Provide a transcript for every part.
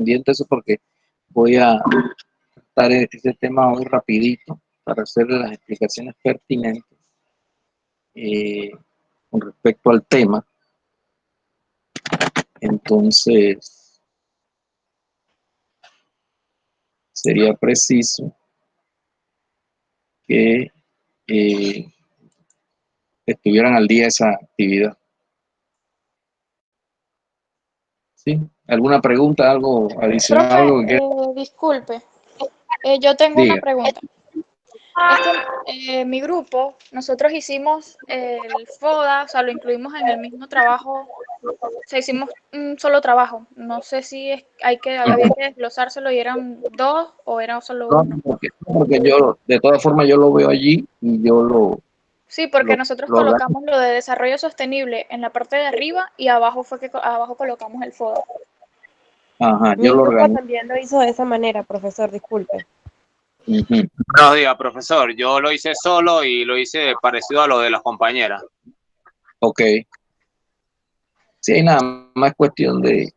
pendiente eso porque voy a tratar este tema hoy rapidito para hacer las explicaciones pertinentes con respecto al tema. Entonces, sería preciso que estuvieran al día esa actividad. ¿Sí? ¿Alguna pregunta, algo adicional, Profe, algo que disculpe, yo tengo una diga? pregunta. Es que mi grupo, nosotros hicimos el FODA, o sea, lo incluimos en el mismo trabajo, o sea, hicimos un solo trabajo. No sé si había que desglosárselo y eran dos o era solo No, uno. porque yo, de todas formas, yo lo veo allí y yo Sí, porque lo, nosotros lo organizo. colocamos lo de desarrollo sostenible en la parte de arriba y abajo fue que abajo colocamos el FODA. Ajá, yo Mi lo grupo organizo. también lo hizo de esa manera, profesor, disculpe. Uh-huh. Buenos días, profesor. Yo lo hice solo y lo hice parecido a lo de las compañeras. Ok. Sí, nada más cuestión de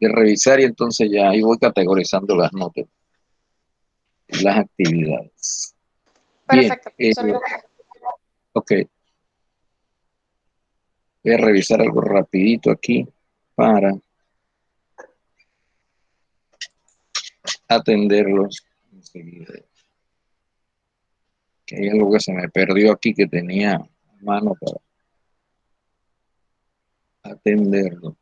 revisar y entonces ya ahí voy categorizando las notas y las actividades. Bien, Perfecto, profesor, gracias. ok. Voy a revisar algo rapidito aquí para atenderlos enseguida. Que hay algo que se me perdió aquí que tenía a mano para atenderlo.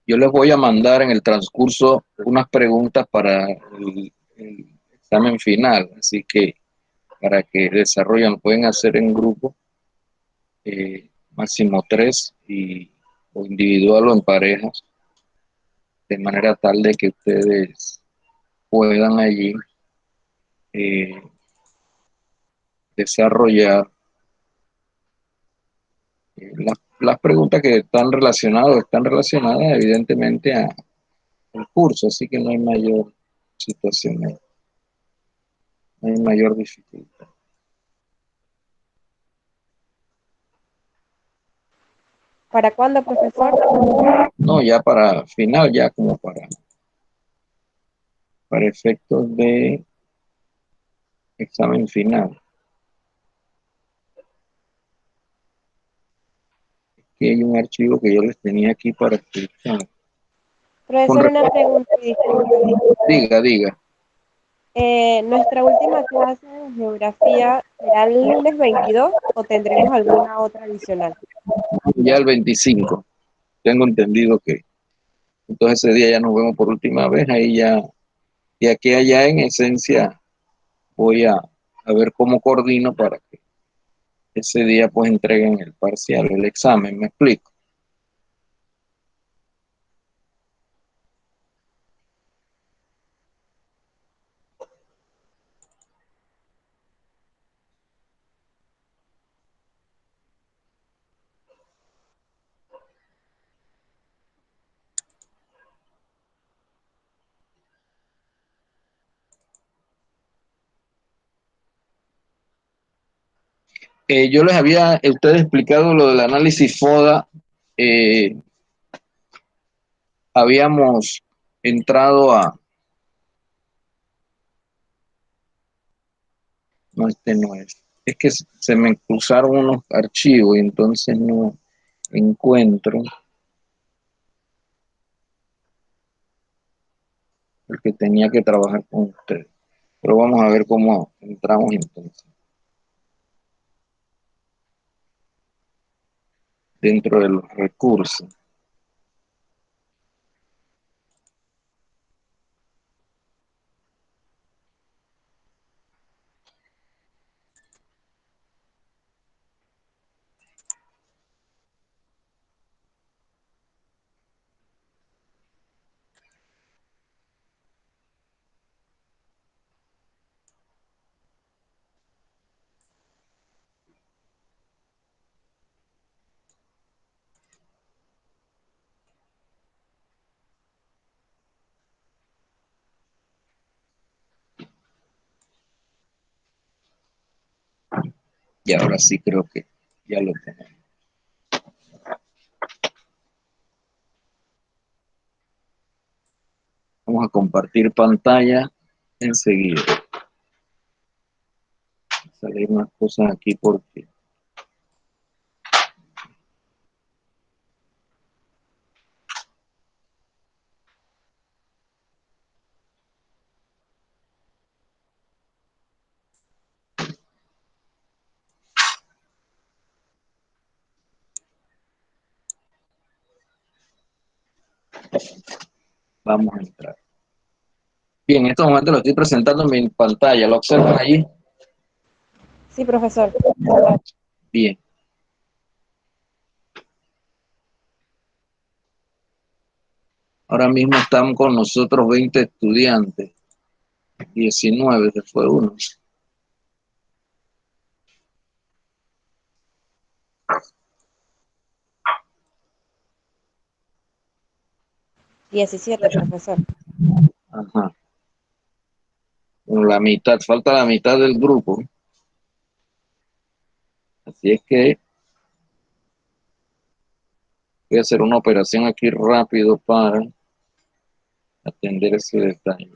Yo les voy a mandar en el transcurso unas preguntas para el examen final, así que para que desarrollen, lo pueden hacer en grupo, máximo 3, o individual o en parejas, de manera tal de que ustedes puedan allí eh, desarrollar las preguntas que están relacionadas evidentemente al curso, así que no hay mayor situación, no hay mayor dificultad. ¿Para cuándo, profesor? No, ya para final, ya como para efectos de examen final. Que hay un archivo que yo les tenía aquí para explicar. Profesor, una pregunta, disculpe. Diga. ¿Nuestra última clase de geografía será el lunes 22 o tendremos alguna otra adicional? Ya el 25. Tengo entendido que entonces ese día ya nos vemos por última vez, ahí ya, y aquí allá en esencia voy a ver cómo coordino para que ese día pues entreguen el parcial, el examen, ¿me explico? Yo les había a ustedes explicado lo del análisis FODA. Habíamos entrado no, este no es. Es que se me cruzaron unos archivos y entonces no encuentro el que tenía que trabajar con ustedes. Pero vamos a ver cómo entramos entonces dentro de los recursos. Y ahora sí creo que ya lo tenemos. Vamos a compartir pantalla enseguida. Salen unas cosas aquí porque vamos a entrar. Bien, en estos momentos lo estoy presentando en mi pantalla. ¿Lo observan allí? Sí, profesor. Bien. Ahora mismo están con nosotros 20 estudiantes. 19, se fue uno. ¿17, profesor? Ajá. Con la mitad, falta la mitad del grupo. Así es que voy a hacer una operación aquí rápido para atender ese detalle.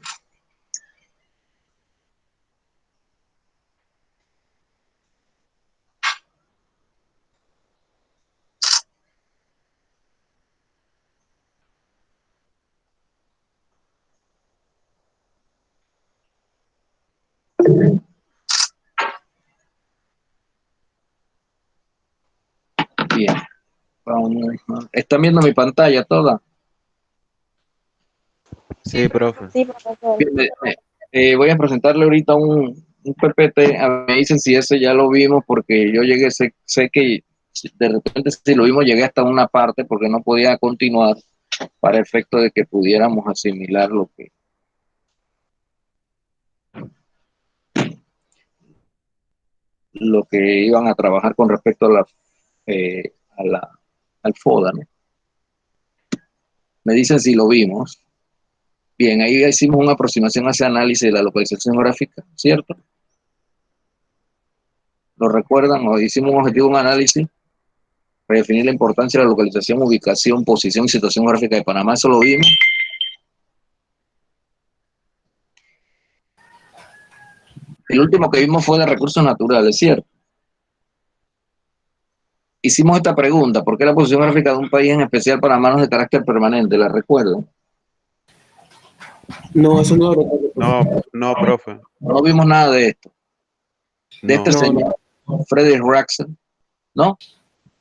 Bien. Vamos. ¿Están viendo mi pantalla toda? Sí, profe. Sí, profesor. Bien, voy a presentarle ahorita un PPT. Me dicen si ese ya lo vimos, porque yo llegué, sé que de repente si lo vimos llegué hasta una parte porque no podía continuar para efecto de que pudiéramos asimilar lo que iban a trabajar con respecto al FODA, ¿no? Me dicen si lo vimos. Bien, ahí hicimos una aproximación hacia análisis de la localización geográfica, ¿cierto? ¿Lo recuerdan? O hicimos un objetivo, un análisis para definir la importancia de la localización, ubicación, posición y situación geográfica de Panamá. Eso lo vimos. El último que vimos fue de recursos naturales, ¿cierto? Hicimos esta pregunta: ¿por qué la posición geográfica de un país, en especial Panamá, no es de carácter permanente? ¿La recuerdan? No, eso no lo recuerdo. No, profe. No vimos nada de esto. De No, este señor, Frederick Raxel, ¿no?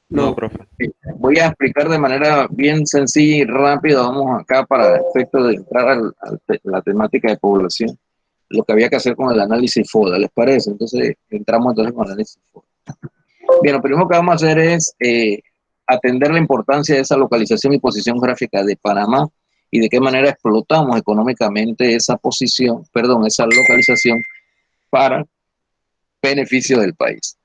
no, profe. Voy a explicar de manera bien sencilla y rápida. Vamos acá para el efecto de entrar a la temática de población, lo que había que hacer con el análisis FODA, ¿les parece? Entonces entramos entonces con el análisis FODA. Bien, lo primero que vamos a hacer es atender la importancia de esa localización y posición gráfica de Panamá y de qué manera explotamos económicamente esa posición, perdón, esa localización para beneficio del país.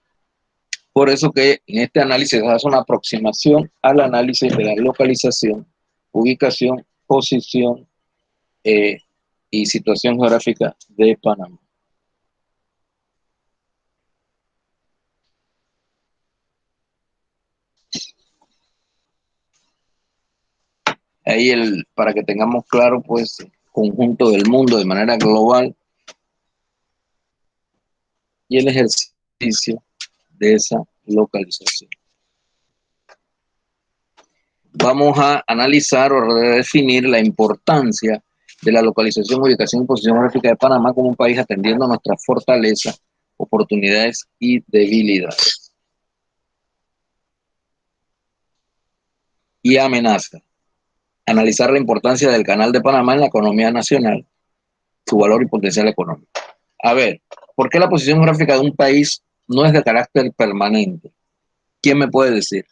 Por eso que en este análisis se hace una aproximación al análisis de la localización, ubicación, posición y situación geográfica de Panamá. Ahí para que tengamos claro, pues, el conjunto del mundo de manera global y el ejercicio de esa localización. Vamos a analizar o redefinir la importancia de la localización, ubicación y posición geográfica de Panamá como un país, atendiendo a nuestras fortalezas, oportunidades y debilidades. Y amenaza. Analizar la importancia del Canal de Panamá en la economía nacional, su valor y potencial económico. A ver, ¿por qué la posición geográfica de un país no es de carácter permanente? ¿Quién me puede decir?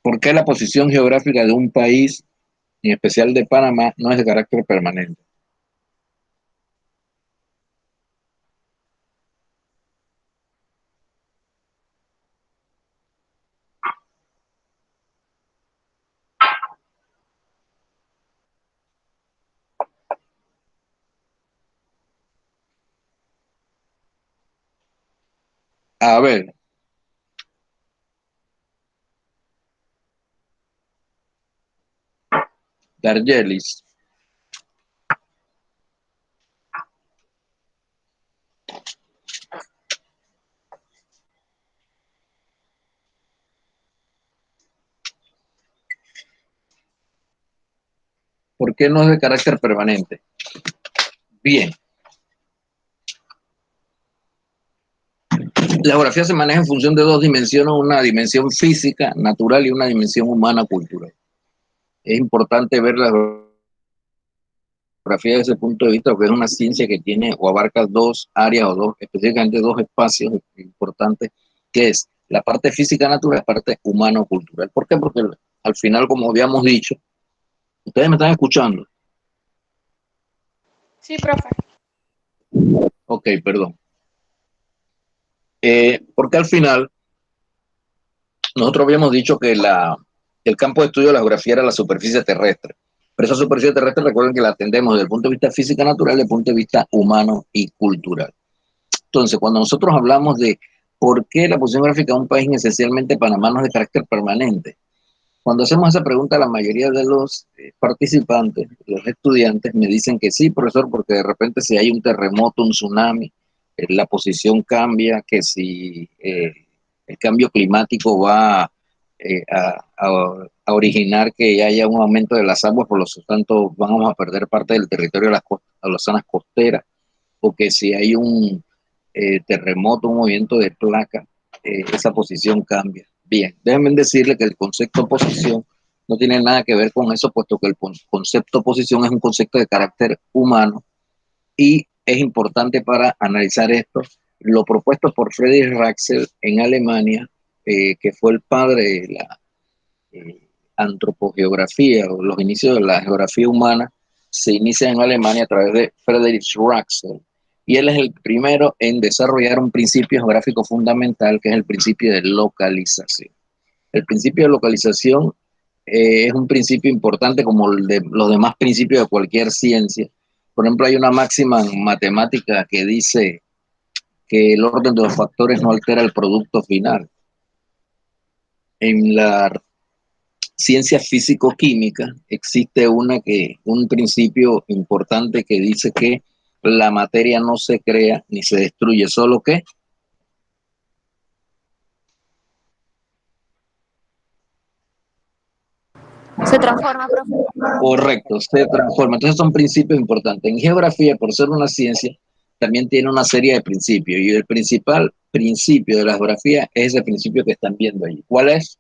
¿Por qué la posición geográfica de un país, en especial de Panamá, no es de carácter permanente? A ver, Dargelis. ¿Por qué no es de carácter permanente? Bien. La geografía se maneja en función de dos dimensiones, una dimensión física, natural, y una dimensión humana, cultural. Es importante ver la geografía desde ese punto de vista, porque es una ciencia que tiene o abarca dos áreas o específicamente dos espacios importantes, que es la parte física natural y la parte humano-cultural. ¿Por qué? Porque al final, como habíamos dicho, ustedes me están escuchando. Sí, profe. Ok, perdón. Porque al final nosotros habíamos dicho que el campo de estudio de la geografía era la superficie terrestre. Pero esa superficie terrestre, recuerden que la atendemos desde el punto de vista física natural, desde el punto de vista humano y cultural. Entonces, cuando nosotros hablamos de por qué la posición geográfica de un país, esencialmente Panamá, no es de carácter permanente, cuando hacemos esa pregunta, la mayoría de los participantes, los estudiantes, me dicen que sí, profesor, porque de repente si hay un terremoto, un tsunami, la posición cambia, que si el cambio climático va a originar que haya un aumento de las aguas, por lo tanto vamos a perder parte del territorio de las zonas costeras, o que si hay un terremoto, un movimiento de placa, esa posición cambia. Bien, déjenme decirle que el concepto posición no tiene nada que ver con eso, puesto que el concepto posición es un concepto de carácter humano y es importante para analizar esto. Lo propuesto por Friedrich Ratzel en Alemania, que fue el padre de la antropogeografía o los inicios de la geografía humana, se inicia en Alemania a través de Friedrich Ratzel. Y él es el primero en desarrollar un principio geográfico fundamental, que es el principio de localización. El principio de localización es un principio importante como el de los demás principios de cualquier ciencia. Por ejemplo, hay una máxima en matemática que dice que el orden de los factores no altera el producto final. En la ciencia físico-química existe un principio importante que dice que la materia no se crea ni se destruye, solo que Se transforma, profe. correcto, se transforma. Entonces son principios importantes. En geografía, por ser una ciencia, también tiene una serie de principios y el principal principio de la geografía es ese principio que están viendo ahí. ¿Cuál es?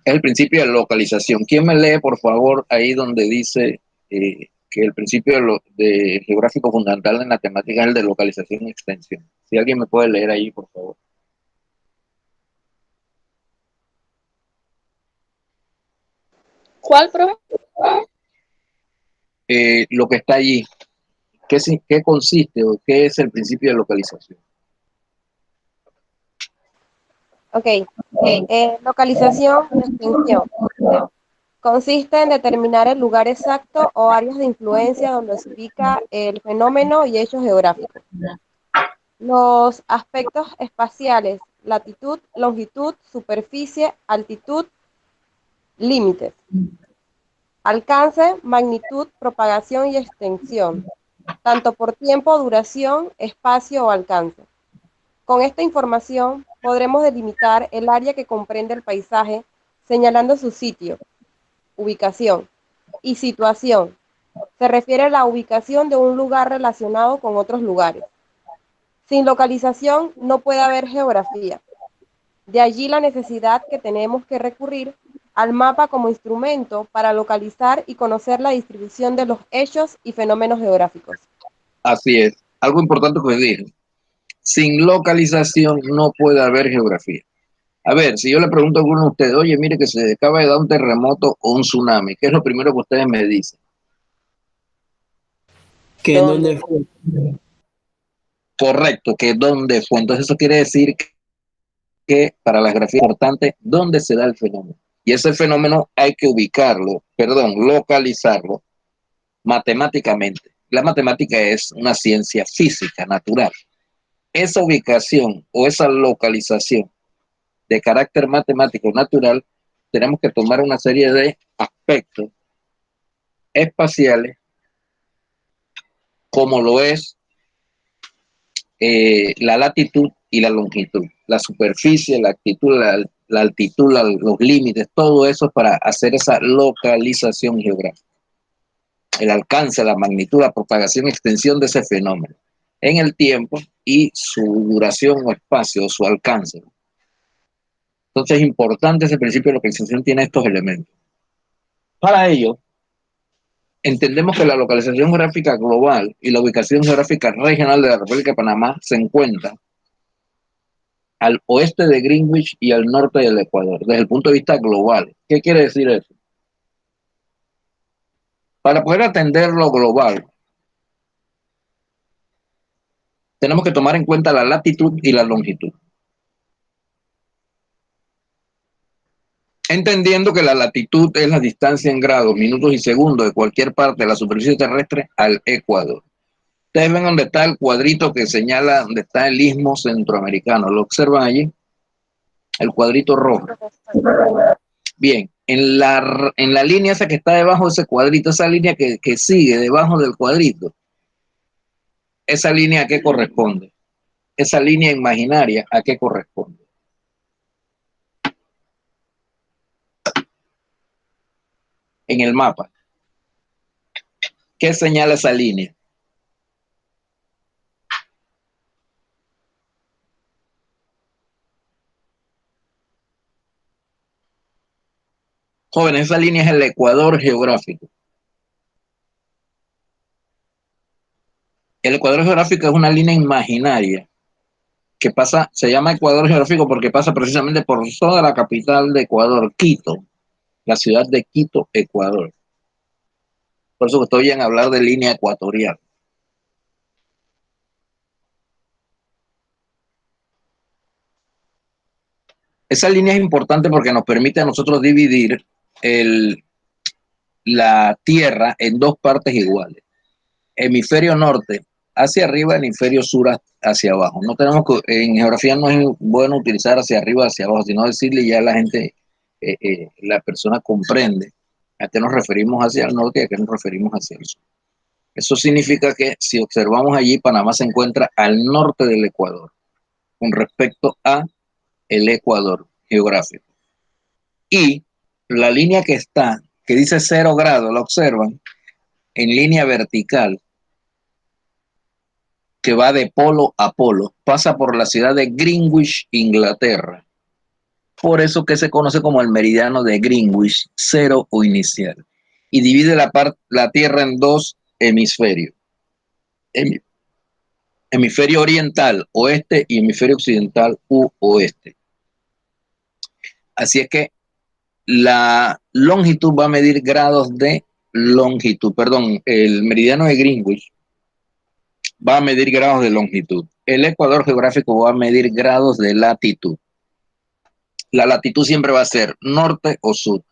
Es el principio de localización. ¿Quién me lee, por favor, ahí donde dice que el principio de geográfico fundamental en la temática es el de localización y extensión? Si alguien me puede leer ahí, por favor. ¿Cuál, profe? Lo que está allí. ¿Qué consiste o qué es el principio de localización? Ok. Localización y extensión. Consiste en determinar el lugar exacto o áreas de influencia donde se ubica el fenómeno y hechos geográficos. Los aspectos espaciales, latitud, longitud, superficie, altitud, límites. Alcance, magnitud, propagación y extensión, tanto por tiempo, duración, espacio o alcance. Con esta información podremos delimitar el área que comprende el paisaje, señalando su sitio, ubicación y situación. Se refiere a la ubicación de un lugar relacionado con otros lugares. Sin localización no puede haber geografía. De allí la necesidad que tenemos que recurrir al mapa como instrumento para localizar y conocer la distribución de los hechos y fenómenos geográficos. Así es. Algo importante que dije. Sin localización no puede haber geografía. A ver, si yo le pregunto a alguno de ustedes, oye, mire que se acaba de dar un terremoto o un tsunami, ¿qué es lo primero que ustedes me dicen? ¿Que dónde fue? Correcto, que dónde fue. Entonces eso quiere decir que para la geografía es importante dónde se da el fenómeno. Y ese fenómeno hay que ubicarlo, localizarlo matemáticamente. La matemática es una ciencia física, natural. Esa ubicación o esa localización de carácter matemático natural, tenemos que tomar una serie de aspectos espaciales, como lo es la latitud y la longitud, la superficie, la altitud, los límites, todo eso para hacer esa localización geográfica. El alcance, la magnitud, la propagación y extensión de ese fenómeno en el tiempo y su duración o espacio, o su alcance. Entonces es importante ese principio de localización, tiene estos elementos. Para ello, entendemos que la localización geográfica global y la ubicación geográfica regional de la República de Panamá se encuentran al oeste de Greenwich y al norte del Ecuador, desde el punto de vista global. ¿Qué quiere decir eso? Para poder atender lo global, tenemos que tomar en cuenta la latitud y la longitud. Entendiendo que la latitud es la distancia en grados, minutos y segundos de cualquier parte de la superficie terrestre al Ecuador. Ustedes ven donde está el cuadrito que señala donde está el istmo centroamericano. ¿Lo observan allí? El cuadrito rojo. Bien, en la línea esa que está debajo de ese cuadrito, esa línea que sigue debajo del cuadrito, ¿esa línea a qué corresponde? Esa línea imaginaria, ¿a qué corresponde? En el mapa, ¿qué señala esa línea? Jóvenes, esa línea es el ecuador geográfico. El ecuador geográfico es una línea imaginaria que pasa, se llama ecuador geográfico porque pasa precisamente por toda la capital de Ecuador, Quito, la ciudad de Quito, Ecuador. Por eso que estoy en hablar de línea ecuatorial. Esa línea es importante porque nos permite a nosotros dividir la Tierra en dos partes iguales. Hemisferio norte hacia arriba, hemisferio sur hacia abajo. No tenemos que, en geografía no es bueno utilizar hacia arriba, hacia abajo, sino decirle ya a la gente, la persona comprende a qué nos referimos hacia el norte y a qué nos referimos hacia el sur. Eso significa que si observamos allí, Panamá se encuentra al norte del Ecuador con respecto a el Ecuador geográfico. Y la línea que está, que dice 0 grados, la observan en línea vertical, que va de polo a polo, pasa por la ciudad de Greenwich, Inglaterra. Por eso que se conoce como el meridiano de Greenwich, cero o inicial. Y divide la Tierra en dos hemisferios. Hemisferio oriental, oeste, y hemisferio occidental, oeste. Así es que la longitud va a medir grados de longitud. Perdón, el meridiano de Greenwich va a medir grados de longitud. El ecuador geográfico va a medir grados de latitud. La latitud siempre va a ser norte o sur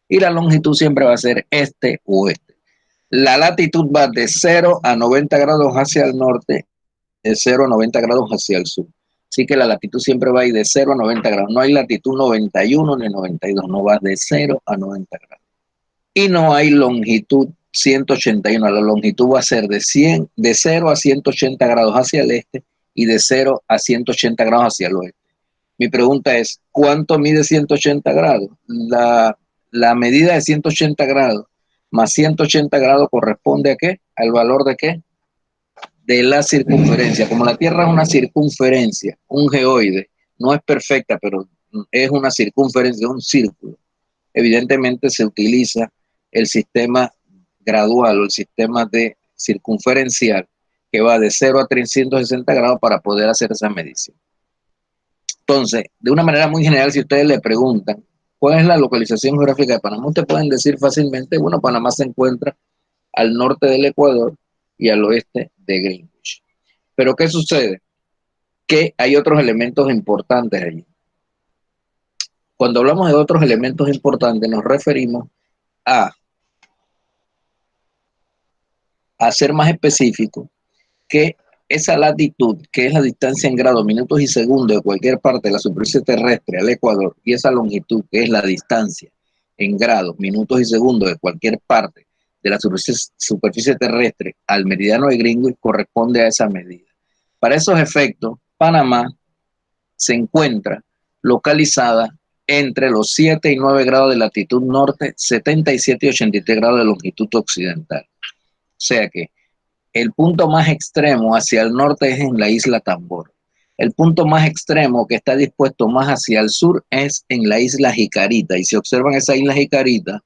y la longitud siempre va a ser este o oeste. La latitud va de 0 a 90 grados hacia el norte, de 0 a 90 grados hacia el sur. Así que la latitud siempre va a ir de 0 a 90 grados. No hay latitud 91 ni 92, no va de 0 a 90 grados. Y no hay longitud 181, la longitud va a ser de 0 a 180 grados hacia el este y de 0 a 180 grados hacia el oeste. Mi pregunta es, ¿cuánto mide 180 grados? La medida de 180 grados más 180 grados corresponde ¿a qué? ¿Al valor de qué? De la circunferencia. Como la Tierra es una circunferencia, un geoide, no es perfecta, pero es una circunferencia, un círculo. Evidentemente se utiliza el sistema gradual o el sistema de circunferencial que va de 0 a 360 grados para poder hacer esa medición. Entonces, de una manera muy general, si ustedes le preguntan cuál es la localización geográfica de Panamá, ustedes pueden decir fácilmente, bueno, Panamá se encuentra al norte del Ecuador y al oeste de Greenwich. Pero ¿qué sucede? Que hay otros elementos importantes allí. Cuando hablamos de otros elementos importantes, nos referimos a ser más específico que esa latitud, que es la distancia en grados, minutos y segundos de cualquier parte de la superficie terrestre al Ecuador, y esa longitud, que es la distancia en grados, minutos y segundos de cualquier parte de la superficie terrestre al meridiano de Greenwich, corresponde a esa medida. Para esos efectos, Panamá se encuentra localizada entre los 7 y 9 grados de latitud norte, 77 y 83 grados de longitud occidental. O sea que el punto más extremo hacia el norte es en la isla Tambor. El punto más extremo que está dispuesto más hacia el sur es en la isla Jicarita. Y si observan esa isla Jicarita,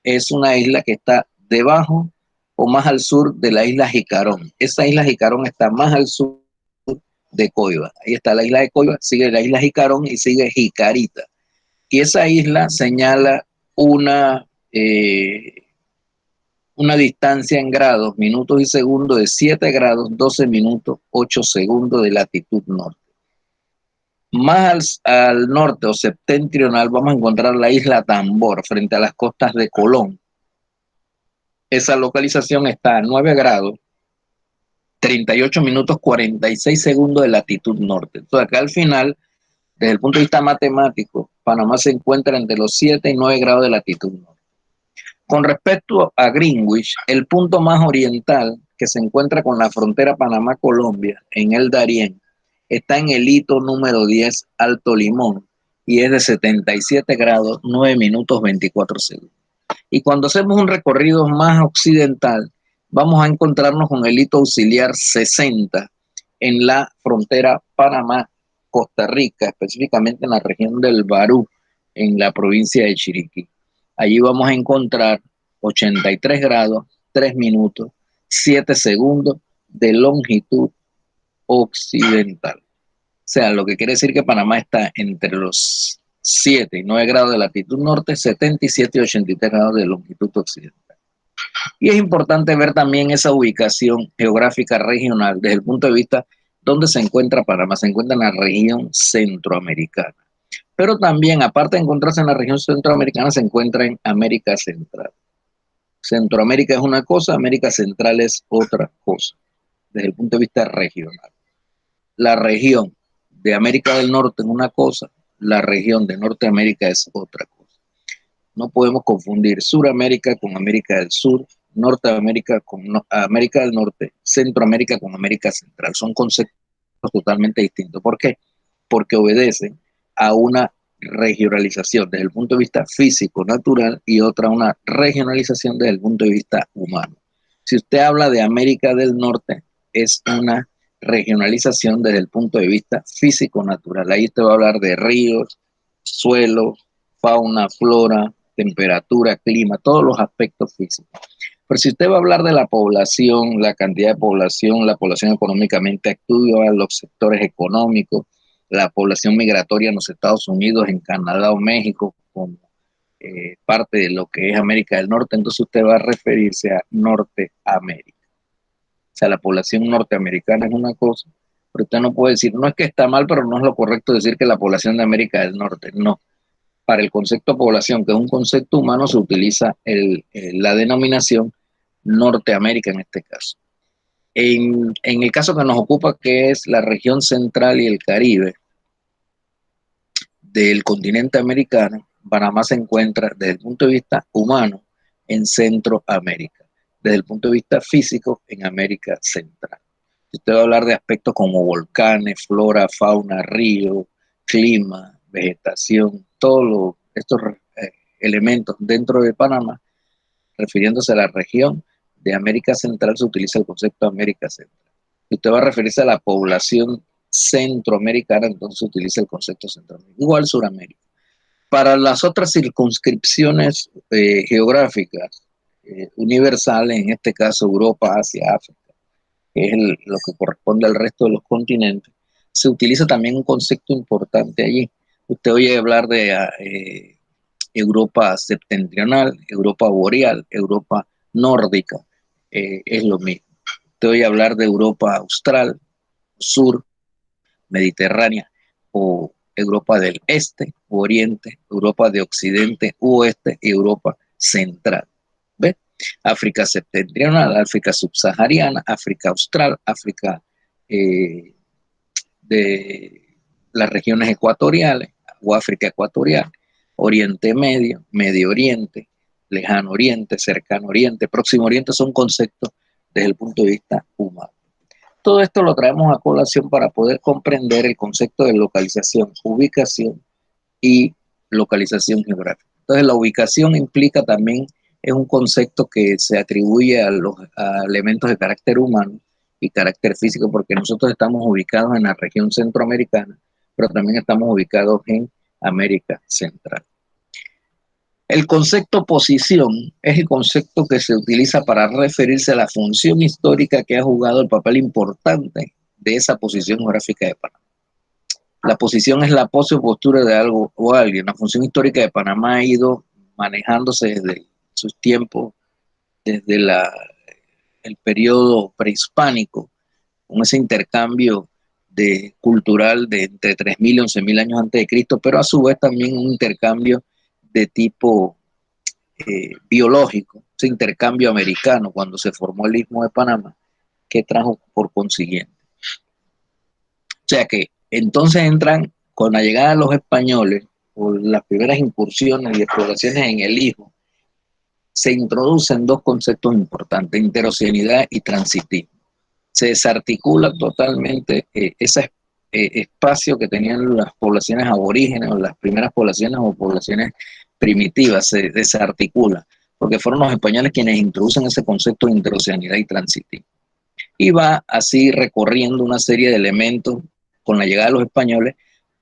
es una isla que está debajo o más al sur de la isla Jicarón. Esa isla Jicarón está más al sur de Coiba. Ahí está la isla de Coiba, sigue la isla Jicarón y sigue Jicarita. Y esa isla señala una distancia en grados, minutos y segundos de 7 grados, 12 minutos, 8 segundos de latitud norte. Más al norte o septentrional vamos a encontrar la isla Tambor frente a las costas de Colón. Esa localización está a 9 grados, 38 minutos, 46 segundos de latitud norte. Entonces acá al final, desde el punto de vista matemático, Panamá se encuentra entre los 7 y 9 grados de latitud norte. Con respecto a Greenwich, el punto más oriental que se encuentra con la frontera Panamá-Colombia, en el Darién, está en el hito número 10, Alto Limón, y es de 77 grados, 9 minutos 24 segundos. Y cuando hacemos un recorrido más occidental, vamos a encontrarnos con el hito auxiliar 60 en la frontera Panamá-Costa Rica, específicamente en la región del Barú, en la provincia de Chiriquí. Allí vamos a encontrar 83 grados, 3 minutos, 7 segundos de longitud occidental. O sea, lo que quiere decir que Panamá está entre los 7 y 9 grados de latitud norte, 77 y 83 grados de longitud occidental. Y es importante ver también esa ubicación geográfica regional desde el punto de vista donde se encuentra Panamá. Se encuentra en la región centroamericana. Pero también, aparte de encontrarse en la región centroamericana, se encuentra en América Central. Centroamérica es una cosa, América Central es otra cosa, desde el punto de vista regional. La región de América del Norte es una cosa, la región de Norteamérica es otra cosa. No podemos confundir Suramérica con América del Sur, Norteamérica con América del Norte, Centroamérica con América Central. Son conceptos totalmente distintos. ¿Por qué? Porque obedecen a una regionalización desde el punto de vista físico, natural, y otra una regionalización desde el punto de vista humano. Si usted habla de América del Norte, es una regionalización desde el punto de vista físico, natural. Ahí usted va a hablar de ríos, suelos, fauna, flora, temperatura, clima, todos los aspectos físicos. Pero si usted va a hablar de la población, la cantidad de población, la población económicamente activa, los sectores económicos, la población migratoria en los Estados Unidos, en Canadá o México, como parte de lo que es América del Norte, entonces usted va a referirse a Norteamérica. O sea, la población norteamericana es una cosa, pero usted no puede decir, no es que está mal, pero no es lo correcto decir que la población de América del Norte, no. Para el concepto de población, que es un concepto humano, se utiliza la denominación Norteamérica en este caso. En el caso que nos ocupa, que es la región central y el Caribe del continente americano, Panamá se encuentra desde el punto de vista humano en Centroamérica, desde el punto de vista físico en América Central. Usted va a hablar de aspectos como volcanes, flora, fauna, río, clima, vegetación, todos estos elementos dentro de Panamá, refiriéndose a la región de América Central, se utiliza el concepto de América Central. Si usted va a referirse a la población centroamericana, entonces se utiliza el concepto Centroamérica. Igual Suramérica. Para las otras circunscripciones geográficas universales, en este caso Europa, Asia, África, que es lo que corresponde al resto de los continentes, se utiliza también un concepto importante allí. Usted oye hablar de Europa septentrional, Europa boreal, Europa nórdica, es lo mismo. Usted oye hablar de Europa austral, sur, mediterránea, o Europa del este, oriente, Europa de occidente, oeste, y Europa central. ¿Ve? África septentrional, África subsahariana, África austral, África de las regiones ecuatoriales o África ecuatorial, Oriente Medio, Medio Oriente, Lejano Oriente, Cercano Oriente, Próximo Oriente, son conceptos desde el punto de vista humano. Todo esto lo traemos a colación para poder comprender el concepto de localización, ubicación y localización geográfica. Entonces, la ubicación implica también, es un concepto que se atribuye a elementos de carácter humano y carácter físico, porque nosotros estamos ubicados en la región centroamericana, pero también estamos ubicados en América Central. El concepto posición es el concepto que se utiliza para referirse a la función histórica que ha jugado el papel importante de esa posición geográfica de Panamá. La posición es la pose o postura de algo o alguien. La función histórica de Panamá ha ido manejándose desde sus tiempos, desde el periodo prehispánico, con ese intercambio cultural de entre 3.000 y 11.000 años antes de Cristo, pero a su vez también un intercambio de tipo biológico, ese intercambio americano cuando se formó el Istmo de Panamá, que trajo por consiguiente. O sea que entonces entran con la llegada de los españoles, por las primeras incursiones y exploraciones en el Istmo, se introducen dos conceptos importantes, interoceanidad y transitismo. Se desarticula totalmente ese espacio que tenían las poblaciones aborígenes o las primeras poblaciones o poblaciones primitivas, se desarticula, porque fueron los españoles quienes introducen ese concepto de interoceanidad y transitismo. Y va así recorriendo una serie de elementos. Con la llegada de los españoles,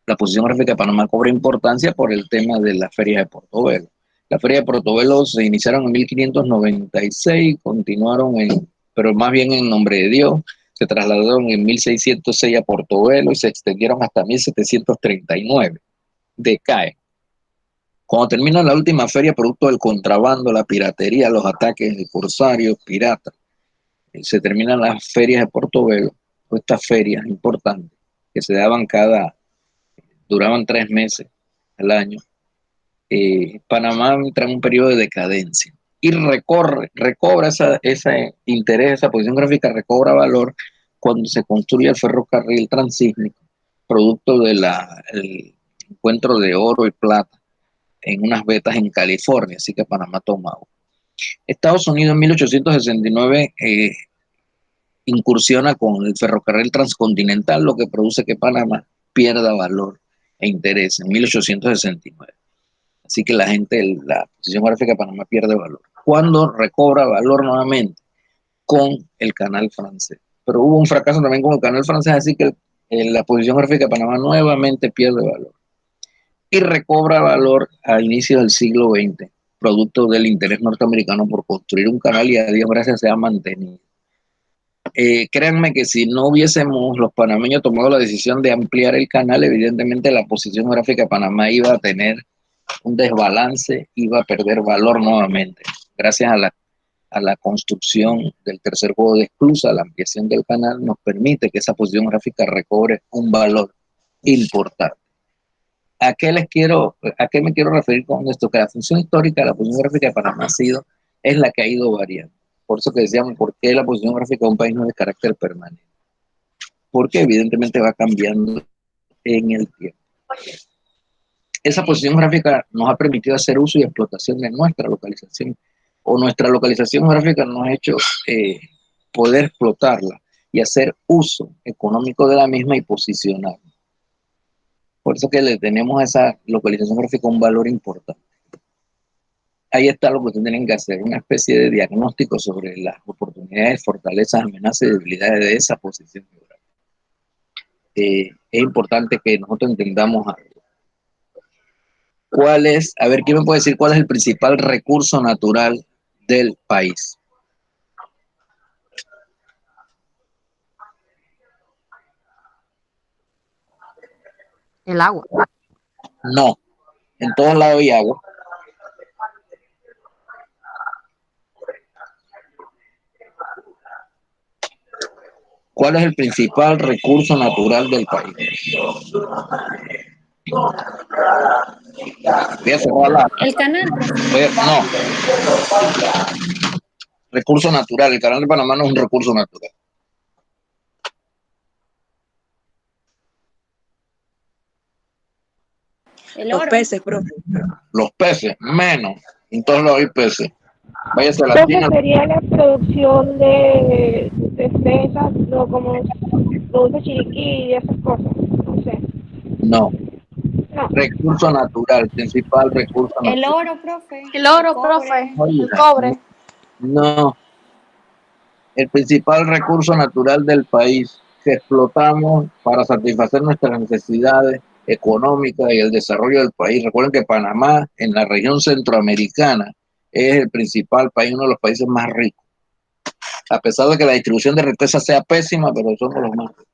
la posición geográfica de Panamá cobra importancia por el tema de la feria de Portobelo. La feria de Portobelo se iniciaron en 1596, continuaron pero más bien en nombre de Dios, se trasladaron en 1606 a Portobelo y se extendieron hasta 1739. Decae. Cuando termina la última feria, producto del contrabando, la piratería, los ataques de corsarios, piratas, se terminan las ferias de Portobelo, estas ferias importantes que se daban duraban 3 meses al año. Panamá entra en un periodo de decadencia y recobra ese interés, esa posición gráfica recobra valor cuando se construye el ferrocarril transísmico, producto del encuentro de oro y plata en unas vetas en California, así que Panamá toma agua. Estados Unidos en 1869 incursiona con el ferrocarril transcontinental, lo que produce que Panamá pierda valor e interés en 1869. Así que la posición geográfica de Panamá pierde valor. ¿Cuándo recobra valor nuevamente? Con el canal francés. Pero hubo un fracaso también con el canal francés, así que la posición geográfica de Panamá nuevamente pierde valor. Y recobra valor a inicios del siglo XX, producto del interés norteamericano por construir un canal, y a Dios gracias se ha mantenido. Créanme que si no hubiésemos los panameños tomado la decisión de ampliar el canal, evidentemente la posición geográfica de Panamá iba a tener un desbalance, iba a perder valor nuevamente. Gracias a la construcción del tercer juego de esclusa, la ampliación del canal nos permite que esa posición geográfica recobre un valor importante. ¿A qué me quiero referir con esto? Que la función histórica de la posición geográfica de Panamá es la que ha ido variando. Por eso que decíamos, ¿por qué la posición geográfica de un país no es de carácter permanente? Porque evidentemente va cambiando en el tiempo. Esa posición geográfica nos ha permitido hacer uso y explotación de nuestra localización, o nuestra localización geográfica nos ha hecho poder explotarla y hacer uso económico de la misma y posicionarla. Por eso que le tenemos a esa localización geográfica un valor importante. Ahí está lo que ustedes tienen que hacer, una especie de diagnóstico sobre las oportunidades, fortalezas, amenazas y debilidades de esa posición geográfica. Es importante que nosotros entendamos algo. ¿Quién me puede decir cuál es el principal recurso natural del país? El agua. No, en todos lados hay agua. ¿Cuál es el principal recurso natural del país? El canal. No. Recurso natural. El canal de Panamá no es un recurso natural. Los peces, profe. Los peces, menos. En todos lados hay peces. Váyase a la China. Sería la producción de fresas, no como produce chiriquí y esas cosas, no sé. No. No. Recurso natural, principal recurso natural. El oro, profe. El oro, profe. El cobre. No. El principal recurso natural del país que explotamos para satisfacer nuestras necesidades económicas y el desarrollo del país. Recuerden que Panamá, en la región centroamericana, es el principal país, uno de los países más ricos. A pesar de que la distribución de riqueza sea pésima, pero somos los más ricos.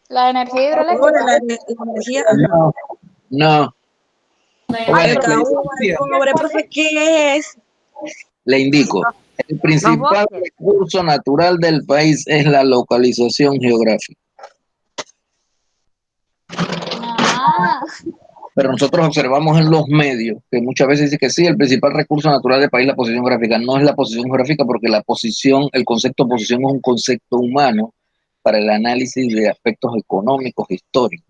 La energía hidroeléctrica. La energía. No. Cobre, profe, ¿qué es? Le indico. El principal recurso natural del país es la localización geográfica. Ah. Pero nosotros observamos en los medios que muchas veces dice que sí, el principal recurso natural del país es la posición geográfica. No es la posición geográfica, porque el concepto de posición es un concepto humano para el análisis de aspectos económicos, históricos.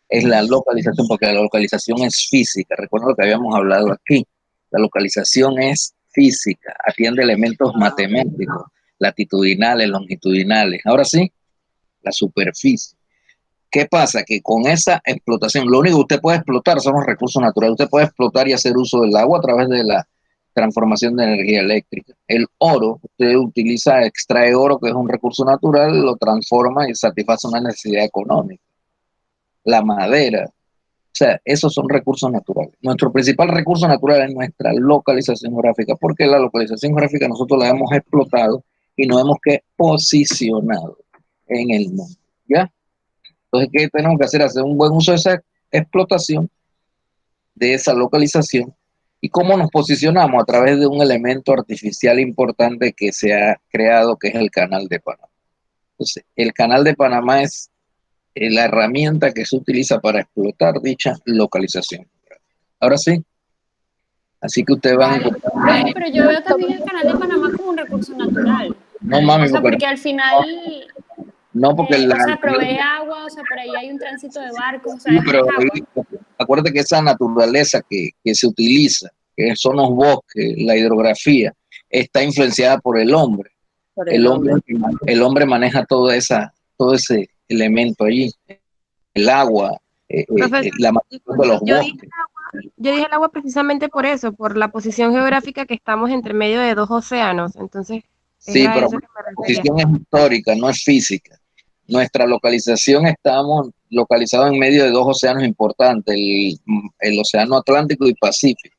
Es la localización, porque la localización es física. Recuerden lo que habíamos hablado aquí. La localización es física, atiende elementos matemáticos, latitudinales, longitudinales. Ahora sí, la superficie. ¿Qué pasa? Que con esa explotación, lo único que usted puede explotar son los recursos naturales. Usted puede explotar y hacer uso del agua a través de la transformación de energía eléctrica. El oro, usted utiliza, extrae oro, que es un recurso natural, lo transforma y satisface una necesidad económica. La madera, o sea, esos son recursos naturales. Nuestro principal recurso natural es nuestra localización geográfica, porque la localización geográfica nosotros la hemos explotado y nos hemos posicionado en el mundo, ¿ya? Entonces, ¿qué tenemos que hacer? Hacer un buen uso de esa explotación, de esa localización, y cómo nos posicionamos a través de un elemento artificial importante que se ha creado, que es el Canal de Panamá. Entonces, el Canal de Panamá es la herramienta que se utiliza para explotar dicha localización. Ahora sí, así que ustedes van a Vale. encontrar... Profe, pero yo veo también el Canal de Panamá como un recurso natural. No, mami, O sea, porque al final, no, porque o sea, provee agua, o sea, por ahí hay un tránsito de barcos, o sea, sí, es pero agua. acuérdate que esa naturaleza que se utiliza, que son los bosques, la hidrografía, está influenciada por el hombre. Por el hombre. El hombre maneja todo ese elemento allí, el agua, Profesor, la manejo de los bosques. yo dije el agua precisamente por eso, por la posición geográfica que estamos entre medio de dos océanos. Entonces, es Sí, a pero eso que me la refería. posición es histórica, no es física. Nuestra localización, estamos localizados en medio de dos océanos importantes, el Océano Atlántico y Pacífico.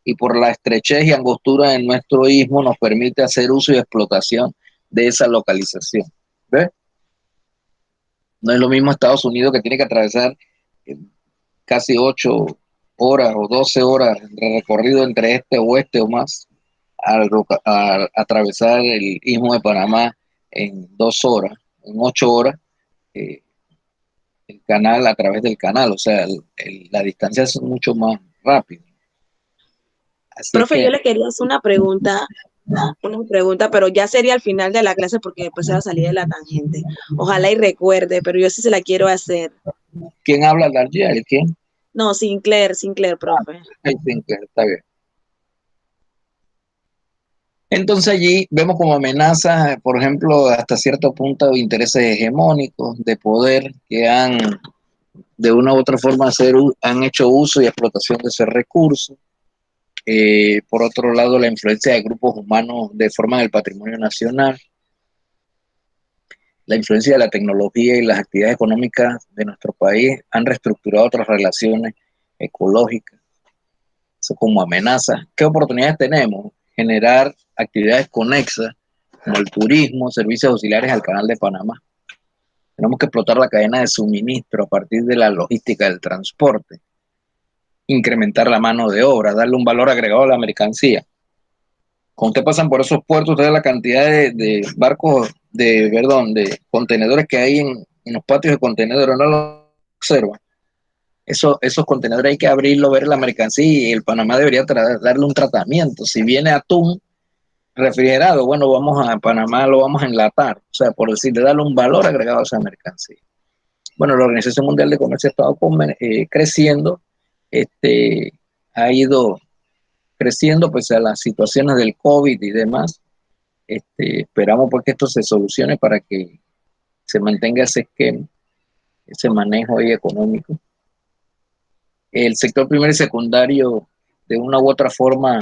Y por la estrechez y angostura de nuestro istmo nos permite hacer uso y explotación de esa localización. ¿Ves? No es lo mismo Estados Unidos, que tiene que atravesar casi 8 horas o 12 horas de recorrido entre este, oeste o más, al atravesar el istmo de Panamá en 2 horas, en 8 horas, el canal, a través del canal. O sea, la distancia es mucho más rápida. Así Profe, que, yo le quería hacer una pregunta, pero ya sería al final de la clase porque después se va a salir de la tangente. Ojalá y recuerde, pero yo sí se la quiero hacer. ¿quién habla, Dargiel? ¿Quién? No, Sinclair, profe. Está bien. Entonces allí vemos como amenazas, por ejemplo, hasta cierto punto, intereses hegemónicos de poder que han, de una u otra forma, han hecho uso y explotación de ese recurso. Por otro lado, la influencia de grupos humanos deforman el patrimonio nacional. La influencia de la tecnología y las actividades económicas de nuestro país han reestructurado otras relaciones ecológicas. Eso como amenaza. ¿Qué oportunidades tenemos? Generar actividades conexas, como el turismo, servicios auxiliares al Canal de Panamá. Tenemos que explotar la cadena de suministro a partir de la logística del transporte, incrementar la mano de obra, darle un valor agregado a la mercancía. Cuando ustedes pasan por esos puertos, ustedes la cantidad de barcos, de contenedores que hay en los patios de contenedores, no lo observan. Esos contenedores hay que abrirlo, ver la mercancía, y el Panamá debería darle un tratamiento. Si viene atún refrigerado, bueno, vamos a Panamá, lo vamos a enlatar, o sea, por decirle, darle un valor agregado a esa mercancía. Bueno, la Organización Mundial de Comercio ha estado creciendo, ha ido creciendo pese a las situaciones del COVID y demás. Esperamos pues que esto se solucione para que se mantenga ese esquema, ese manejo ahí económico. El sector primario y secundario, de una u otra forma,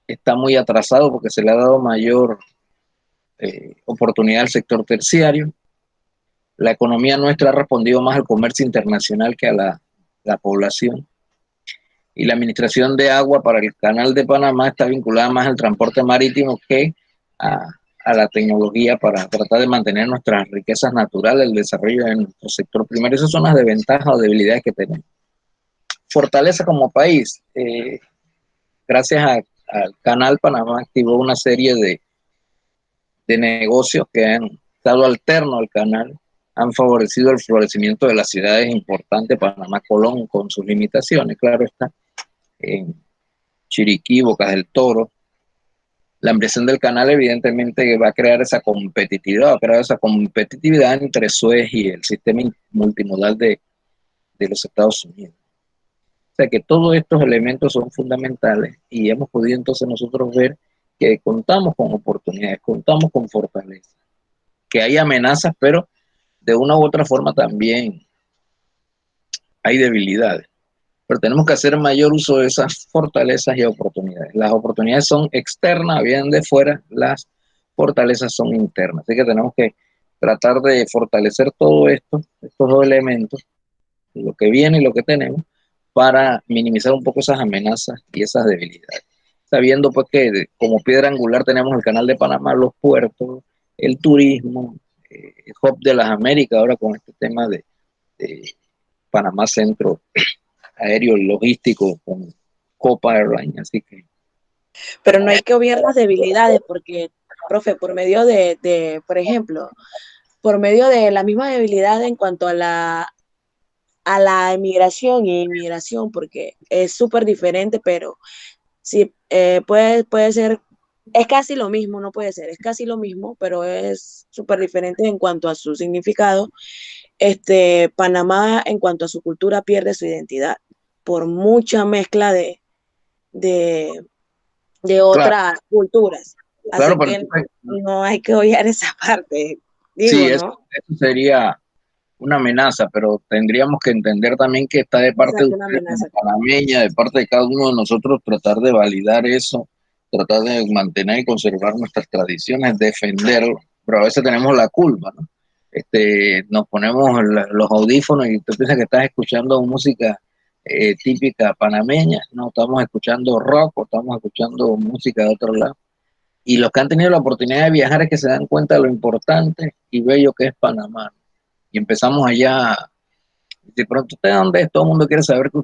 está muy atrasado porque se le ha dado mayor oportunidad al sector terciario. La economía nuestra ha respondido más al comercio internacional que a la población. Y la administración de agua para el Canal de Panamá está vinculada más al transporte marítimo que a la tecnología para tratar de mantener nuestras riquezas naturales, el desarrollo de nuestro sector primario. Esas son las desventajas o debilidades que tenemos. Fortaleza como país. Gracias al Canal Panamá activó una serie de negocios que han estado alternos al canal, han favorecido el florecimiento de las ciudades importantes, Panamá, Colón, con sus limitaciones, claro está, en Chiriquí, Bocas del Toro. La ampliación del canal evidentemente va a crear esa competitividad, entre Suez y el sistema multimodal de los Estados Unidos. O sea que todos estos elementos son fundamentales y hemos podido entonces nosotros ver que contamos con oportunidades, contamos con fortalezas, que hay amenazas, pero de una u otra forma también hay debilidades. Pero tenemos que hacer mayor uso de esas fortalezas y oportunidades. Las oportunidades son externas, vienen de fuera, las fortalezas son internas. Así que tenemos que tratar de fortalecer todo esto, estos dos elementos, lo que viene y lo que tenemos, para minimizar un poco esas amenazas y esas debilidades. Sabiendo pues que como piedra angular tenemos el Canal de Panamá, los puertos, el turismo, el hub de las Américas, ahora con este tema de Panamá Centro Aéreo Logístico con Copa Airlines, así que... Pero no hay que obviar las debilidades porque, profe, por medio por ejemplo, por medio de la misma debilidad en cuanto a la emigración y inmigración, porque es súper diferente, pero sí, puede ser, es casi lo mismo, no puede ser, es casi lo mismo, pero es súper diferente en cuanto a su significado. Panamá, en cuanto a su cultura, pierde su identidad por mucha mezcla de, de Claro, otras culturas. claro, Así pero que no hay que obviar esa parte, sí, digo, ¿no? eso sería una amenaza, pero tendríamos que entender también que está de parte de Exacto, una ustedes como amenaza. panameña, de parte de cada uno de nosotros, tratar de validar eso, tratar de mantener y conservar nuestras tradiciones, defenderlo, pero a veces tenemos la culpa, ¿no? Nos ponemos los audífonos y tú piensas que estás escuchando música típica panameña, no, estamos escuchando rock o estamos escuchando música de otro lado. Y los que han tenido la oportunidad de viajar es que se dan cuenta de lo importante y bello que es Panamá. Y empezamos allá, de pronto, ¿usted dónde es? Todo el mundo quiere saber que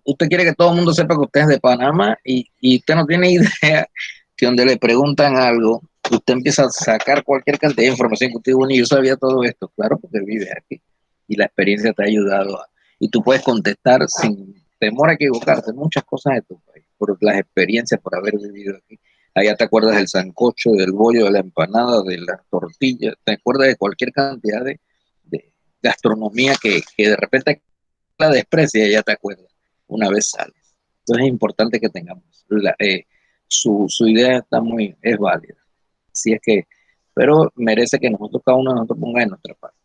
usted quiere que todo el mundo sepa que usted es de Panamá y usted no tiene idea que donde le preguntan algo, usted empieza a sacar cualquier cantidad de información que usted dice, bueno, y yo sabía todo esto, claro, porque vive aquí y la experiencia te ha ayudado y tú puedes contestar sin temor a equivocarte muchas cosas de tu país, por las experiencias, por haber vivido aquí. Allá te acuerdas del sancocho, del bollo, de la empanada, de las tortillas, te acuerdas de cualquier cantidad de gastronomía que de repente la desprecia y ya te acuerdas una vez sales. Entonces es importante que tengamos su idea es válida. Así es que, pero merece que nosotros, cada uno de nosotros ponga en nuestra parte.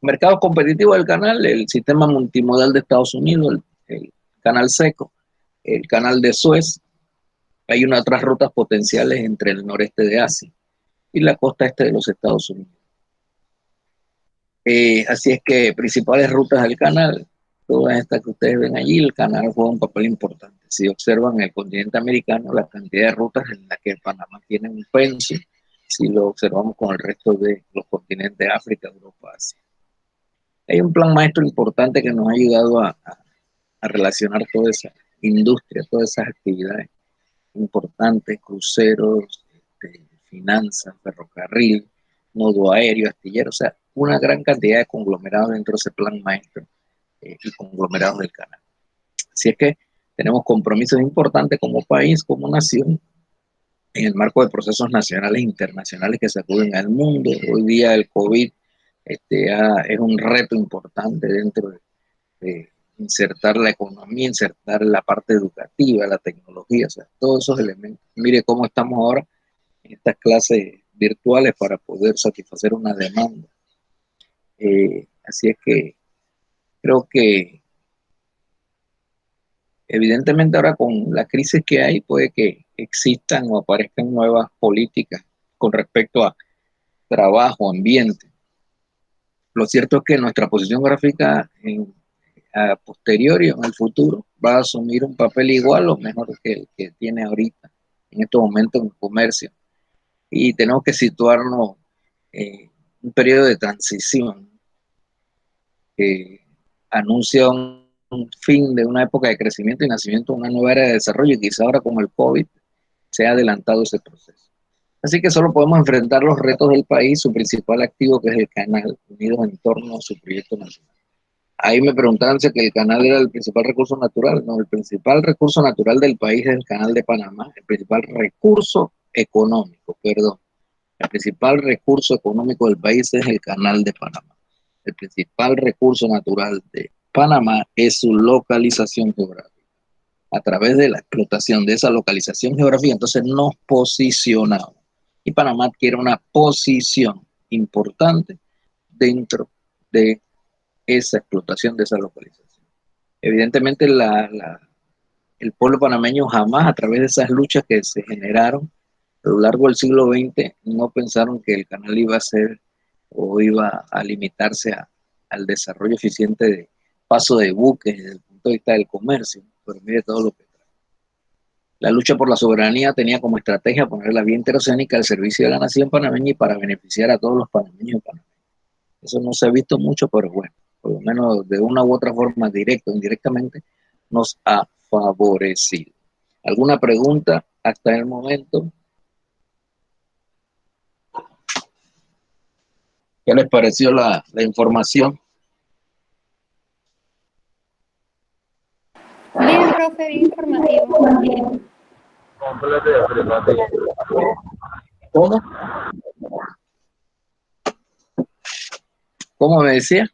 Mercado competitivo del canal, el sistema multimodal de Estados Unidos, el canal seco, el canal de Suez. Hay unas otras rutas potenciales entre el noreste de Asia y la costa este de los Estados Unidos. Así es que principales rutas del canal, todas estas que ustedes ven allí, el canal juega un papel importante. Si observan el continente americano, la cantidad de rutas en las que Panamá tiene un penso, si lo observamos con el resto de los continentes, África, Europa, Asia. Hay un plan maestro importante que nos ha ayudado a relacionar toda esa industria, todas esas actividades importantes, cruceros, finanzas, ferrocarril, nodo aéreo, astillero, o sea, una gran cantidad de conglomerados dentro de ese plan maestro y conglomerados del canal. Así es que tenemos compromisos importantes como país, como nación, en el marco de procesos nacionales e internacionales que sacuden al mundo. Hoy día el COVID es un reto importante dentro de insertar la economía, insertar la parte educativa, la tecnología, o sea, todos esos elementos. Mire cómo estamos ahora en estas clases virtuales para poder satisfacer una demanda. Así es que creo que evidentemente ahora con la crisis que hay puede que existan o aparezcan nuevas políticas con respecto a trabajo, ambiente. Lo cierto es que nuestra posición gráfica a posteriori, en el futuro, va a asumir un papel igual o mejor que el que tiene ahorita, en estos momentos en el comercio. Y tenemos que situarnos en un periodo de transición que anuncia un fin de una época de crecimiento y nacimiento de una nueva era de desarrollo y quizá ahora con el COVID se ha adelantado ese proceso. Así que solo podemos enfrentar los retos del país, su principal activo que es el canal, unidos en torno a su proyecto nacional. Ahí me preguntaban si que el canal era el principal recurso natural. No, el principal recurso natural del país es el canal de Panamá, el principal recurso económico, perdón. El principal recurso económico del país es el canal de Panamá. El principal recurso natural de Panamá es su localización geográfica. a través de la explotación de esa localización geográfica, entonces nos posicionamos. Y Panamá adquiere una posición importante dentro de esa explotación de esa localización. Evidentemente el pueblo panameño jamás, a través de esas luchas que se generaron a lo largo del siglo XX, no pensaron que el canal iba a ser o iba a limitarse al desarrollo eficiente de paso de buques desde el punto de vista del comercio, pero mire todo lo que trae. La lucha por la soberanía tenía como estrategia poner la vía interoceánica al servicio de la nación panameña y para beneficiar a todos los panameños y panameños. Eso no se ha visto mucho, pero bueno, por lo menos de una u otra forma, directa o indirectamente, nos ha favorecido. ¿Alguna pregunta hasta el momento? ¿Qué les pareció la información? Bien, profe, bien informativo. ¿Cómo? ¿Cómo me decía?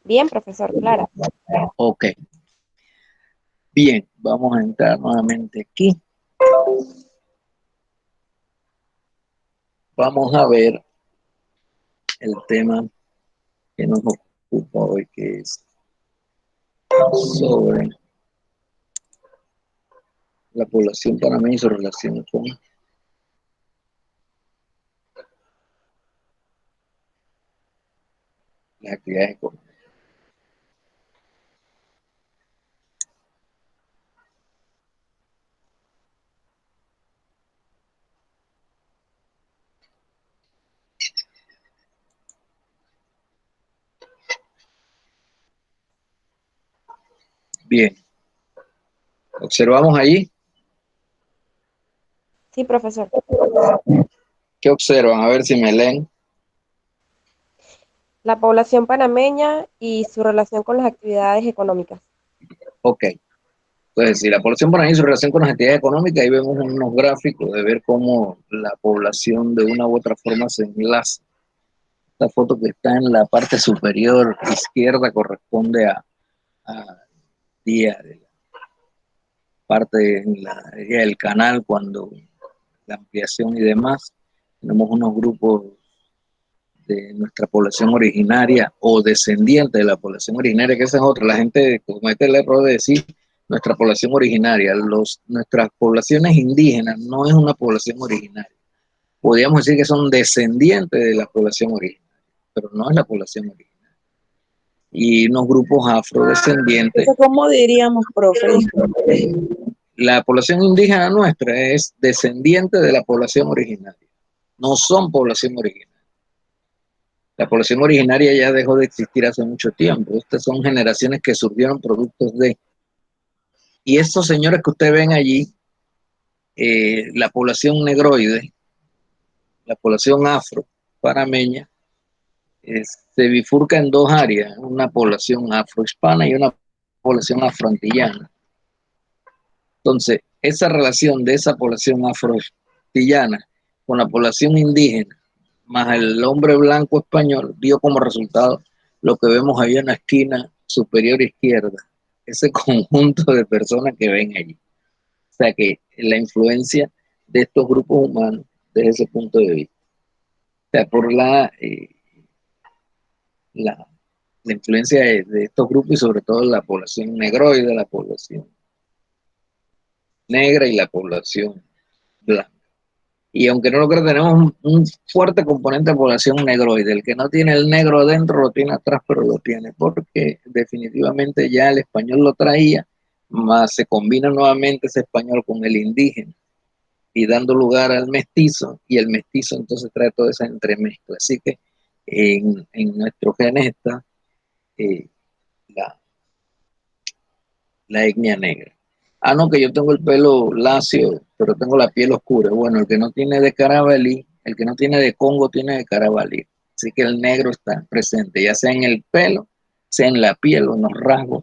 Bien, profesor, Clara. Ok. Bien, vamos a entrar nuevamente aquí. Vamos a ver el tema que nos ocupa hoy, que es sobre la población panameña y su relación con las actividades económicas. Bien. ¿Observamos allí? Sí, profesor. ¿Qué observan? A ver si me leen. La población panameña y su relación con las actividades económicas. Ok. Entonces, si la población panameña y su relación con las actividades económicas, ahí vemos unos gráficos de ver cómo la población de una u otra forma se enlaza. Esta foto que está en la parte superior izquierda corresponde a día de la parte en la área del canal, cuando la ampliación y demás. Tenemos unos grupos de nuestra población originaria o descendiente de la población originaria, que esa es otra. La gente comete el error de decir nuestra población originaria. Nuestras poblaciones indígenas no es una población originaria. Podríamos decir que son descendientes de la población originaria, pero no es la población originaria. Y unos grupos afrodescendientes. ¿Eso cómo diríamos, profe? La población indígena nuestra es descendiente de la población originaria. No son población originaria. La población originaria ya dejó de existir hace mucho tiempo. Estas son generaciones que surgieron productos de... Y estos señores que ustedes ven allí, la población negroide, la población afro panameña, se bifurca en dos áreas, una población afrohispana y una población afroantillana. Entonces, esa relación de esa población afroantillana con la población indígena, más el hombre blanco español, dio como resultado lo que vemos ahí en la esquina superior izquierda, ese conjunto de personas que ven allí. O sea que la influencia de estos grupos humanos desde ese punto de vista. O sea, por la influencia de estos grupos y sobre todo la población negroide, la población negra y la población blanca. Y aunque no lo creo, tenemos un fuerte componente de población negroide. El que no tiene el negro adentro lo tiene atrás, pero lo tiene, porque definitivamente ya el español lo traía, más se combina nuevamente ese español con el indígena y dando lugar al mestizo, y el mestizo entonces trae toda esa entremezcla. Así que en nuestros genes está la, la etnia negra. Ah, no, que yo tengo el pelo lacio, pero tengo la piel oscura. Bueno, el que no tiene de Carabalí, el que no tiene de Congo, tiene de Carabalí. Así que el negro está presente, ya sea en el pelo, sea en la piel o en los rasgos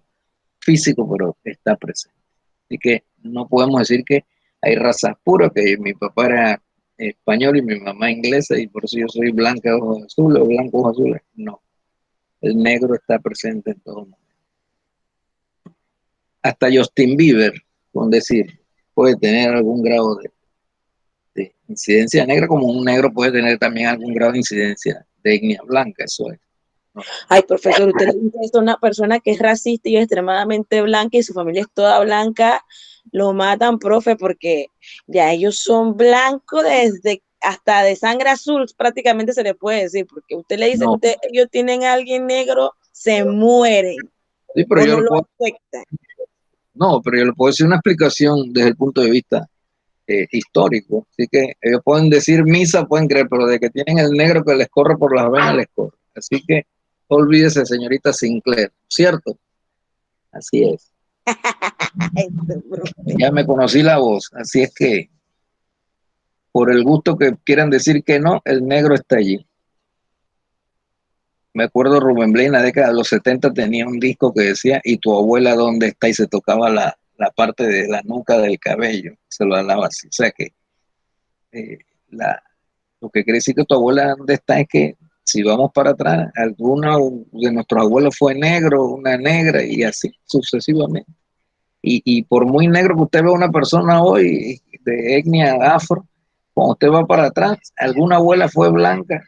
físicos, pero está presente. Así que no podemos decir que hay razas puras, que mi papá era español y mi mamá inglesa, y por eso yo soy blanca de ojos azules o blanco de ojos azules. No, el negro está presente en todo momento. hasta Justin Bieber, con decir, puede tener algún grado de incidencia negra, como un negro puede tener también algún grado de incidencia de etnia blanca, eso es. Ay, profesor, usted le dice esto a una persona que es racista y extremadamente blanca y su familia es toda blanca, lo matan, profe, porque ya ellos son blancos desde hasta de sangre azul, prácticamente se le puede decir, porque usted le dice No, que ellos tienen a alguien negro, se mueren sí, pero o yo no le lo puedo, aceptan. no, pero yo le puedo decir una explicación desde el punto de vista histórico. Así que ellos pueden decir misa, pueden creer, pero de que tienen el negro que les corre por las venas, les corre. Así que olvídese, señorita Sinclair, ¿cierto? Así es. Este, profe. Ya me conocí la voz, así es que por el gusto que quieran decir que no, el negro está allí. Me acuerdo Rubén Blades en la década de los 70 tenía un disco que decía ¿y tu abuela dónde está? Y se tocaba la parte de la nuca del cabello, se lo hablaba así. O sea que eh, la, lo que quiere decir que tu abuela dónde está es que si vamos para atrás, alguno de nuestros abuelos fue negro, una negra y así sucesivamente. Y por muy negro que usted vea una persona hoy de etnia afro, cuando usted va para atrás, alguna abuela fue blanca,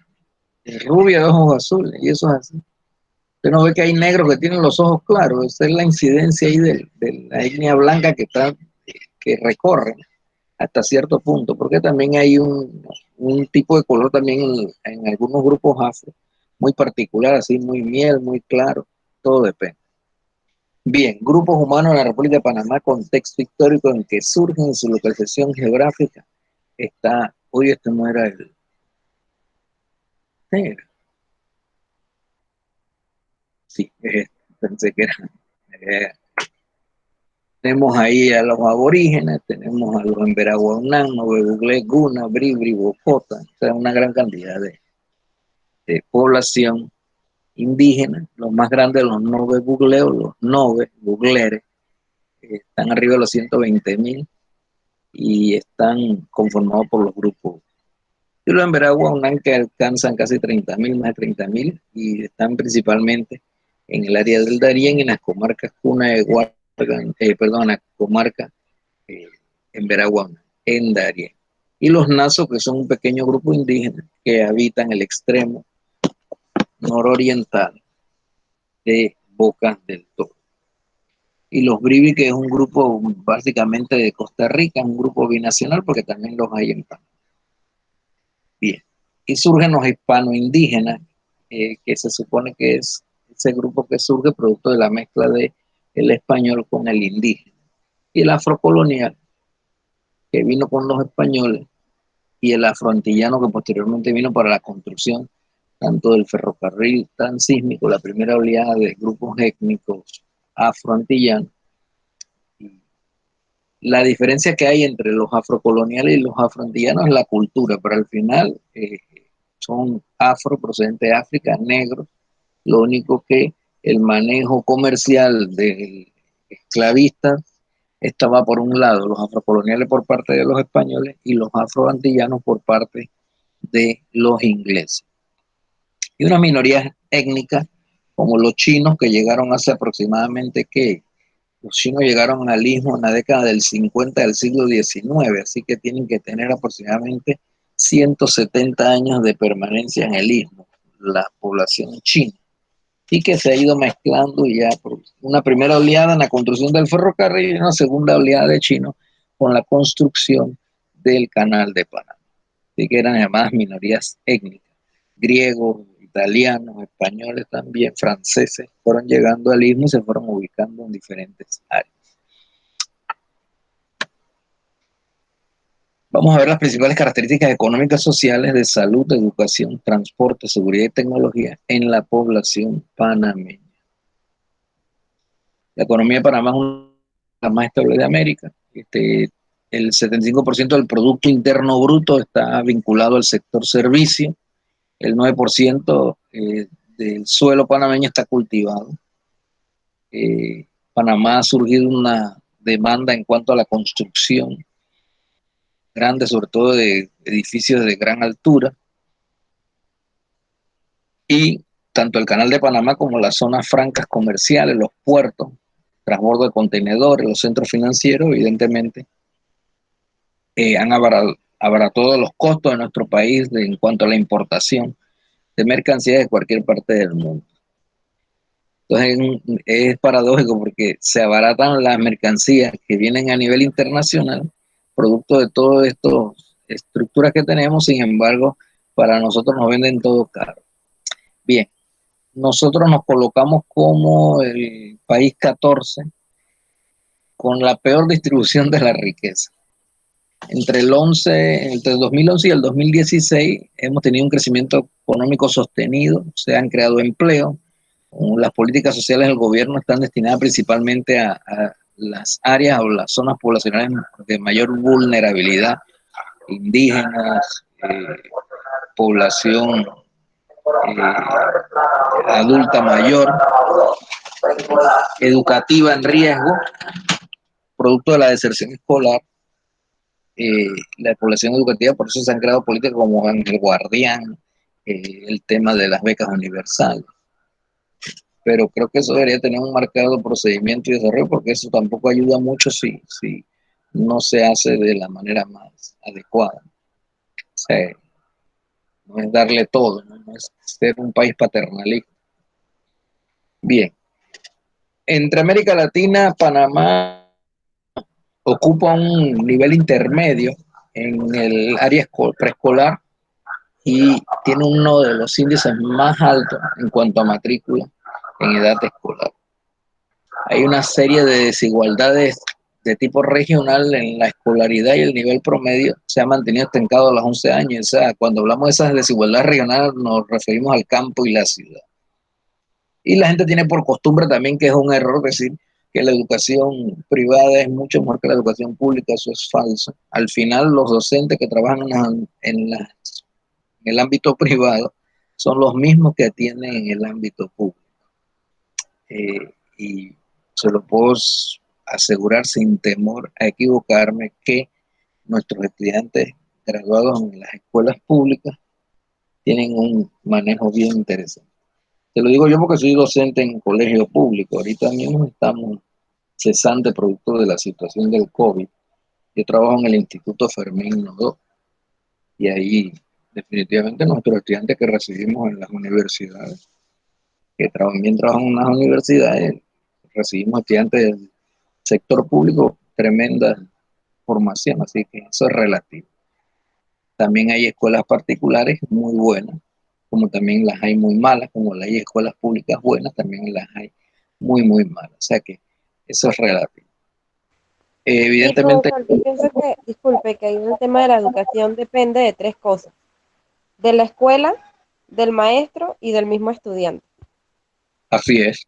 rubia de ojos azules, y eso es así. Usted no ve que hay negros que tienen los ojos claros, esa es la incidencia ahí de la etnia blanca que recorre hasta cierto punto, porque también hay un tipo de color también en algunos grupos afro, muy particular, así, muy miel, muy claro, todo depende. Bien, grupos humanos en la República de Panamá, contexto histórico en que surgen su localización geográfica, está, hoy esto no era el, ¿qué era? Sí, pensé que era, eh, tenemos ahí a los aborígenes, tenemos a los Emberaguaunán, Novebuglé, Guna, Bribri, Bocota, o sea, una gran cantidad de población indígena, los más grandes, los Nove Bugleos, los Nove Bugleres, están arriba de los 120.000 y están conformados por los grupos. Y los Emberaguaunán que alcanzan casi 30.000, más de 30.000, y están principalmente en el área del Darién, en las comarcas Cuna de Huargan, perdón, la comarca en Veraguán, en Darién. Y los Nazos, que son un pequeño grupo indígena que habitan el extremo nororiental de Bocas del Toro. Y los Brivi, que es un grupo básicamente de Costa Rica, un grupo binacional, porque también los hay en Panamá. Bien. Y surgen los hispano-indígenas, que se supone que es ese grupo que surge producto de la mezcla de el español con el indígena. Y el afrocolonial, que vino con los españoles, y el afroantillano que posteriormente vino para la construcción tanto del ferrocarril transísmico, la primera oleada de grupos étnicos afroantillanos. La diferencia que hay entre los afrocoloniales y los afroantillanos es la cultura, pero al final son afro procedentes de África, negros, lo único que el manejo comercial del esclavista estaba por un lado, los afrocoloniales por parte de los españoles y los afroantillanos por parte de los ingleses. Y unas minorías étnicas como los chinos que llegaron hace aproximadamente que los chinos llegaron al istmo en la década del 50 del siglo XIX, así que tienen que tener aproximadamente 170 años de permanencia en el istmo, la población china, y que se ha ido mezclando ya por una primera oleada en la construcción del ferrocarril y una segunda oleada de chinos con la construcción del canal de Panamá. Así que eran llamadas minorías étnicas, griegos, italianos, españoles también, franceses, fueron llegando al istmo y se fueron ubicando en diferentes áreas. Vamos a ver las principales características económicas, sociales, de salud, de educación, transporte, seguridad y tecnología en la población panameña. La economía de Panamá es la más estable de América. El 75% del Producto Interno Bruto está vinculado al sector servicio. El 9% del suelo panameño está cultivado. Panamá ha surgido una demanda en cuanto a la construcción grande, sobre todo de edificios de gran altura. Y tanto el Canal de Panamá como las zonas francas comerciales, los puertos, transbordo de contenedores, los centros financieros, evidentemente, han abaratado los costos de nuestro país en cuanto a la importación de mercancías de cualquier parte del mundo. Entonces es paradójico porque se abaratan las mercancías que vienen a nivel internacional, producto de todas estas estructuras que tenemos, sin embargo, para nosotros nos venden todo caro. Bien, nosotros nos colocamos como el país 14 con la peor distribución de la riqueza. Entre el 2011 y el 2016 hemos tenido un crecimiento económico sostenido, se han creado empleos, las políticas sociales del gobierno están destinadas principalmente a las áreas o las zonas poblacionales de mayor vulnerabilidad, indígenas, población adulta mayor, educativa en riesgo, producto de la deserción escolar. La población educativa, por eso se han creado políticas como el Guardián, el tema de las becas universales. Pero creo que eso debería tener un marcado procedimiento y desarrollo, porque eso tampoco ayuda mucho si no se hace de la manera más adecuada. O sea, no es darle todo, no es ser un país paternalista. Bien, entre América Latina, Panamá ocupa un nivel intermedio en el área preescolar y tiene uno de los índices más altos en cuanto a matrícula en edad escolar. Hay una serie de desigualdades de tipo regional en la escolaridad y el nivel promedio se ha mantenido estancado a los 11 años. O sea, cuando hablamos de esas desigualdades regionales nos referimos al campo y la ciudad. Y la gente tiene por costumbre también que es un error decir que la educación privada es mucho mejor que la educación pública. Eso es falso. Al final los docentes que trabajan en el ámbito privado son los mismos que atienden en el ámbito público. Y se lo puedo asegurar sin temor a equivocarme que nuestros estudiantes graduados en las escuelas públicas tienen un manejo bien interesante. Te lo digo yo porque soy docente en colegio público. Ahorita mismo estamos cesantes producto de la situación del COVID. Yo trabajo en el Instituto Fermín Nodó y ahí definitivamente nuestros estudiantes que recibimos en las universidades, que también trabajan en unas universidades, recibimos estudiantes del sector público, tremenda formación, así que eso es relativo. También hay escuelas particulares muy buenas, como también las hay muy malas, como hay escuelas públicas buenas, también las hay muy, muy malas. O sea que eso es relativo. Evidentemente. Y profesor, yo pienso que, disculpe, que ahí el tema de la educación depende de tres cosas: de la escuela, del maestro y del mismo estudiante. Así es.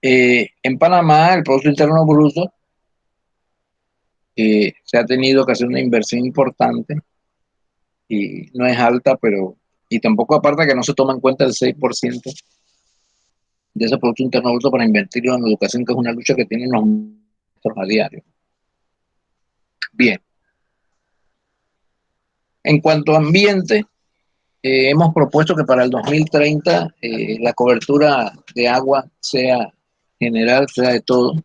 En Panamá, el Producto Interno Bruto se ha tenido que hacer una inversión importante y no es alta, pero y tampoco aparte que no se toma en cuenta el 6% de ese Producto Interno Bruto para invertirlo en educación, que es una lucha que tienen los maestros a diario. Bien. En cuanto a ambiente, hemos propuesto que para el 2030 la cobertura de agua sea general, sea de todo.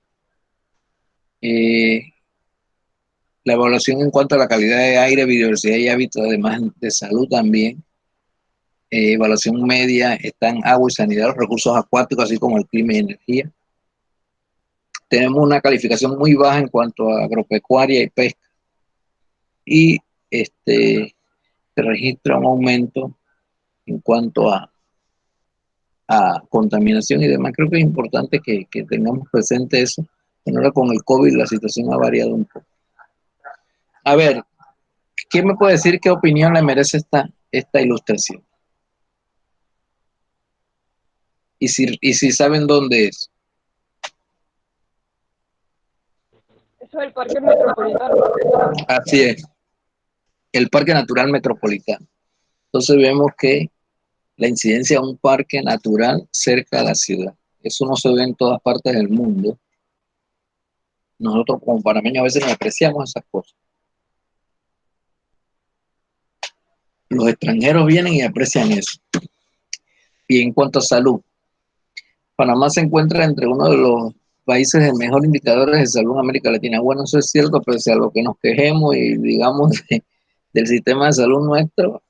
La evaluación en cuanto a la calidad de aire, biodiversidad y hábitat, además de salud también. Evaluación media están agua y sanidad, los recursos acuáticos, así como el clima y energía. Tenemos una calificación muy baja en cuanto a agropecuaria y pesca. Y se registra un aumento en cuanto a contaminación y demás. Creo que es importante que tengamos presente eso. Ahora con el COVID la situación ha variado un poco. A ver, ¿quién me puede decir qué opinión le merece esta ilustración? Y si saben dónde es. Eso es el Parque Metropolitano. Así es, el Parque Natural Metropolitano. Entonces vemos que la incidencia de un parque natural cerca de la ciudad. Eso no se ve en todas partes del mundo. Nosotros como panameños a veces no apreciamos esas cosas. Los extranjeros vienen y aprecian eso. Y en cuanto a salud, Panamá se encuentra entre uno de los países de mejor indicadores de salud en América Latina. Bueno, eso es cierto, pese a lo que nos quejemos y digamos del sistema de salud nuestro,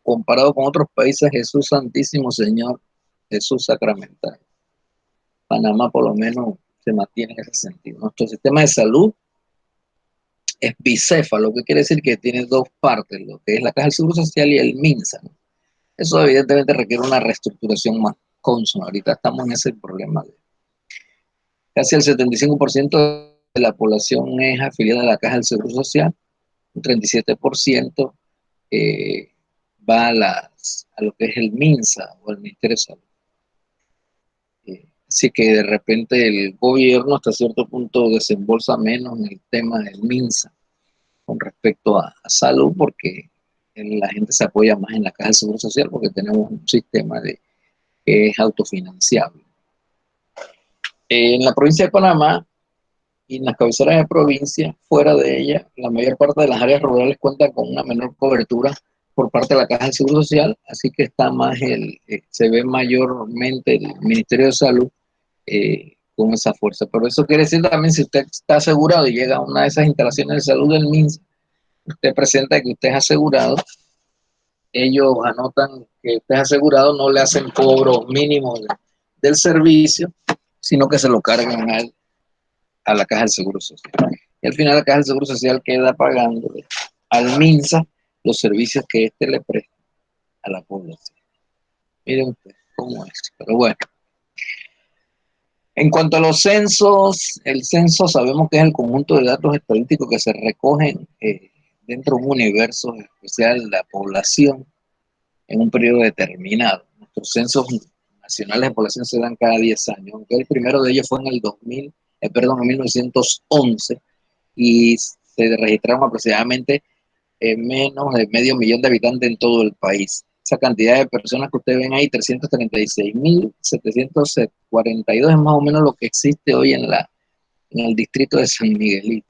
comparado con otros países, Jesús Santísimo Señor, Jesús sacramental. Panamá por lo menos se mantiene en ese sentido. Nuestro sistema de salud es bicéfalo, lo que quiere decir que tiene dos partes, lo que es la Caja del Seguro Social y el MINSA, ¿no? Eso evidentemente requiere una reestructuración más consona. Ahorita estamos en ese problema. Casi el 75% de la población es afiliada a la Caja del Seguro Social, un 37% va a lo que es el MINSA o el Ministerio de Salud. Así que de repente el gobierno hasta cierto punto desembolsa menos en el tema del MINSA con respecto a salud, porque la gente se apoya más en la Caja del Seguro Social porque tenemos un sistema que es autofinanciable. En la provincia de Panamá y en las cabeceras de provincia, fuera de ella, la mayor parte de las áreas rurales cuentan con una menor cobertura por parte de la Caja del Seguro Social, así que está más se ve mayormente el Ministerio de Salud con esa fuerza. Pero eso quiere decir también, si usted está asegurado y llega a una de esas instalaciones de salud del MINSA, usted presenta que usted es asegurado, ellos anotan que usted es asegurado, no le hacen cobro mínimo del servicio, sino que se lo cargan a la Caja del Seguro Social. Y al final la Caja del Seguro Social queda pagando al MINSA los servicios que éste le presta a la población. Miren ustedes cómo es. Pero bueno. En cuanto a los censos, el censo sabemos que es el conjunto de datos estadísticos que se recogen dentro de un universo especial de la población en un periodo determinado. Nuestros censos nacionales de población se dan cada 10 años, aunque el primero de ellos fue en el 1911, y se registraron aproximadamente menos de medio millón de habitantes en todo el país. Esa cantidad de personas que ustedes ven ahí, 336.742, es más o menos lo que existe hoy en el distrito de San Miguelito.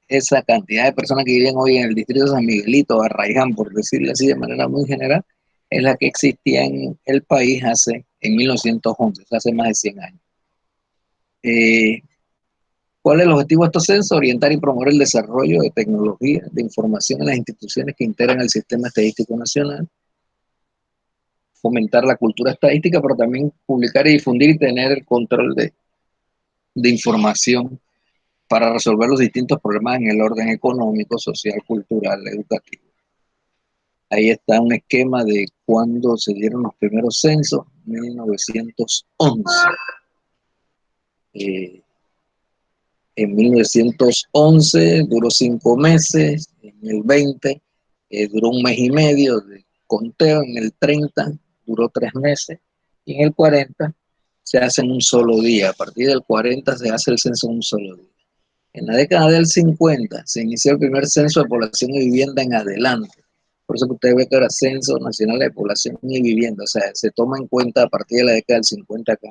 Esa cantidad de personas que viven hoy en el distrito de San Miguelito, Arraiján, por decirlo así de manera muy general, es la que existía en el país en 1911, hace más de 100 años. ¿Cuál es el objetivo de estos censos? Orientar y promover el desarrollo de tecnología de información en las instituciones que integran el Sistema Estadístico Nacional, fomentar la cultura estadística, pero también publicar y difundir y tener el control de información para resolver los distintos problemas en el orden económico, social, cultural, educativo. Ahí está un esquema de cuándo se dieron los primeros censos, 1911. En 1911 duró 5 meses, en el 20 duró 1 mes y medio de conteo, en el 30 duró 3 meses, y en el 40 se hace en un solo día. A partir del 40 se hace el censo en un solo día. En la década del 50 se inició el primer censo de población y vivienda en adelante. Por eso que usted ve que era Censo Nacional de Población y Vivienda. O sea, se toma en cuenta a partir de la década del 50 acá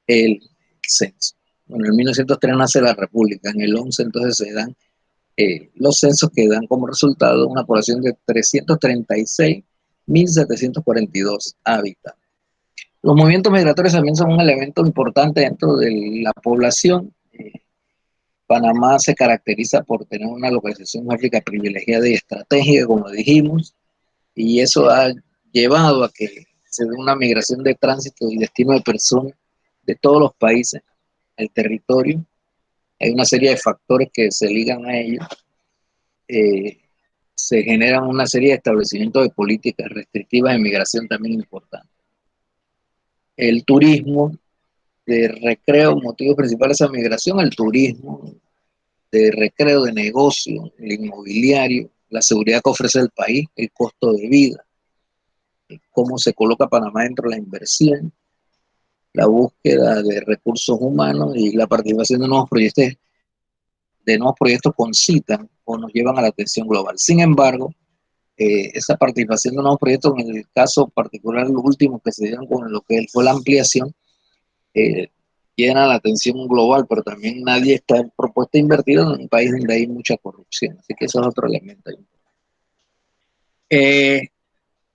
el censo. Bueno, en 1903 nace la República. En el 11 entonces se dan los censos que dan como resultado una población de 336.742 habitantes. Los movimientos migratorios también son un elemento importante dentro de la población. Panamá se caracteriza por tener una localización geográfica privilegiada y estratégica, como dijimos, y eso ha llevado a que se dé una migración de tránsito y destino de personas de todos los países al territorio. Hay una serie de factores que se ligan a ello. Se generan una serie de establecimientos de políticas restrictivas de migración también importantes. El turismo de recreo, motivos principales de esa migración, el turismo de recreo, de negocio, el inmobiliario, la seguridad que ofrece el país, el costo de vida, cómo se coloca Panamá dentro de la inversión, la búsqueda de recursos humanos y la participación de nuevos proyectos concitan o nos llevan a la atención global. Sin embargo, esa participación de nuevos proyectos, en el caso particular, los últimos que se dieron con lo que fue la ampliación, llena la atención global, pero también nadie está propuesto a invertir en un país donde hay mucha corrupción. Así que eso es otro elemento.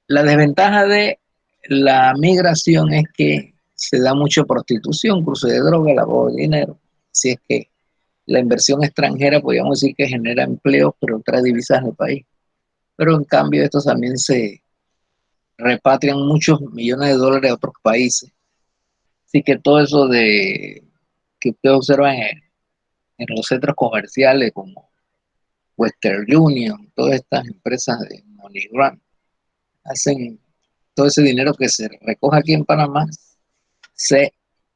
La desventaja de la migración es que se da mucha prostitución, cruce de droga, lavado de dinero. Así es que la inversión extranjera, podríamos decir que genera empleos, pero trae divisas al país. Pero en cambio, estos también se repatrian muchos millones de dólares a otros países. Así que todo eso de que ustedes observan en los centros comerciales como Western Union, todas estas empresas de MoneyGram, hacen todo ese dinero que se recoge aquí en Panamá, se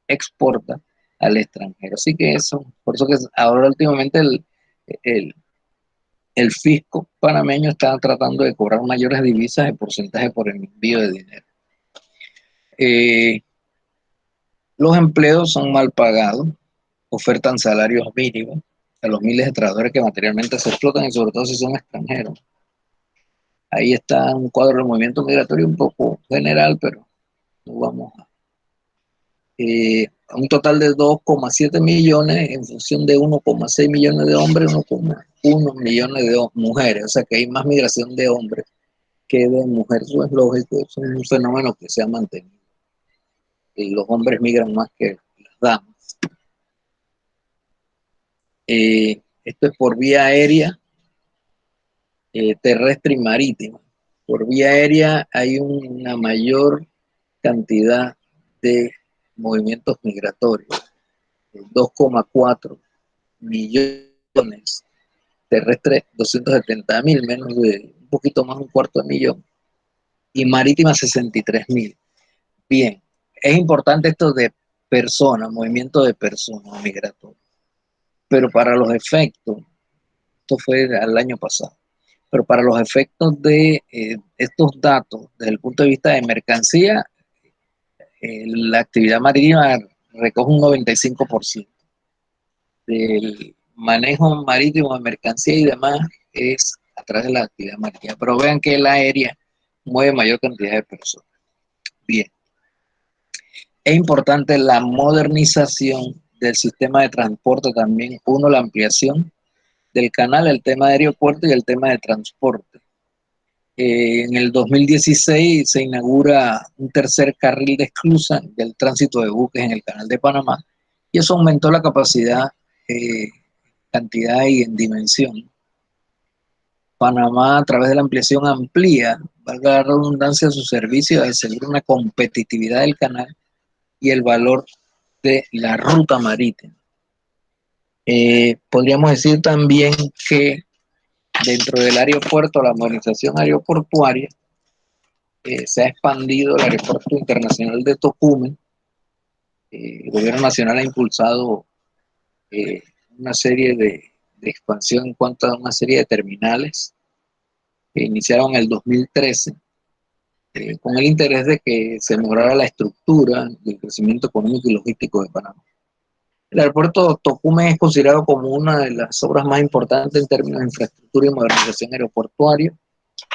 exporta al extranjero. Así que eso, por eso que ahora últimamente el, el fisco panameño está tratando de cobrar mayores divisas de porcentaje por el envío de dinero. Los empleos son mal pagados, ofertan salarios mínimos a los miles de trabajadores que materialmente se explotan y sobre todo si son extranjeros. Ahí está un cuadro del movimiento migratorio un poco general, pero no vamos a un total de 2,7 millones en función de 1,6 millones de hombres, 1,1 millones de mujeres. O sea que hay más migración de hombres que de mujeres. Eso es lógico, es un fenómeno que se ha mantenido. Y los hombres migran más que las damas. Esto es por vía aérea, terrestre y marítima. Por vía aérea hay una mayor cantidad de movimientos migratorios, 2,4 millones, terrestres 270.000, menos de un poquito más, un cuarto de millón, y marítima 63.000. Bien, es importante esto de personas, movimiento de personas migratorios, pero para los efectos, esto fue el año pasado, pero para los efectos de estos datos, desde el punto de vista de mercancía, la actividad marítima recoge un 95%. Del manejo marítimo de mercancía y demás es a través de la actividad marítima. Pero vean que la aérea mueve mayor cantidad de personas. Bien. Es importante la modernización del sistema de transporte también. Uno, la ampliación del canal, el tema de aeropuerto y el tema de transporte. En el 2016 se inaugura un tercer carril de esclusa del tránsito de buques en el canal de Panamá y eso aumentó la capacidad, cantidad y en dimensión. Panamá, a través de la ampliación, amplía, valga la redundancia, su servicio de asegurar una competitividad del canal y el valor de la ruta marítima. Podríamos decir también que dentro del aeropuerto, la modernización aeroportuaria, se ha expandido el aeropuerto internacional de Tocumen. El gobierno nacional ha impulsado una serie de expansión en cuanto a una serie de terminales que iniciaron en el 2013 con el interés de que se mejorara la estructura y el crecimiento económico y logístico de Panamá. El aeropuerto Tocumen es considerado como una de las obras más importantes en términos de infraestructura y modernización aeroportuaria.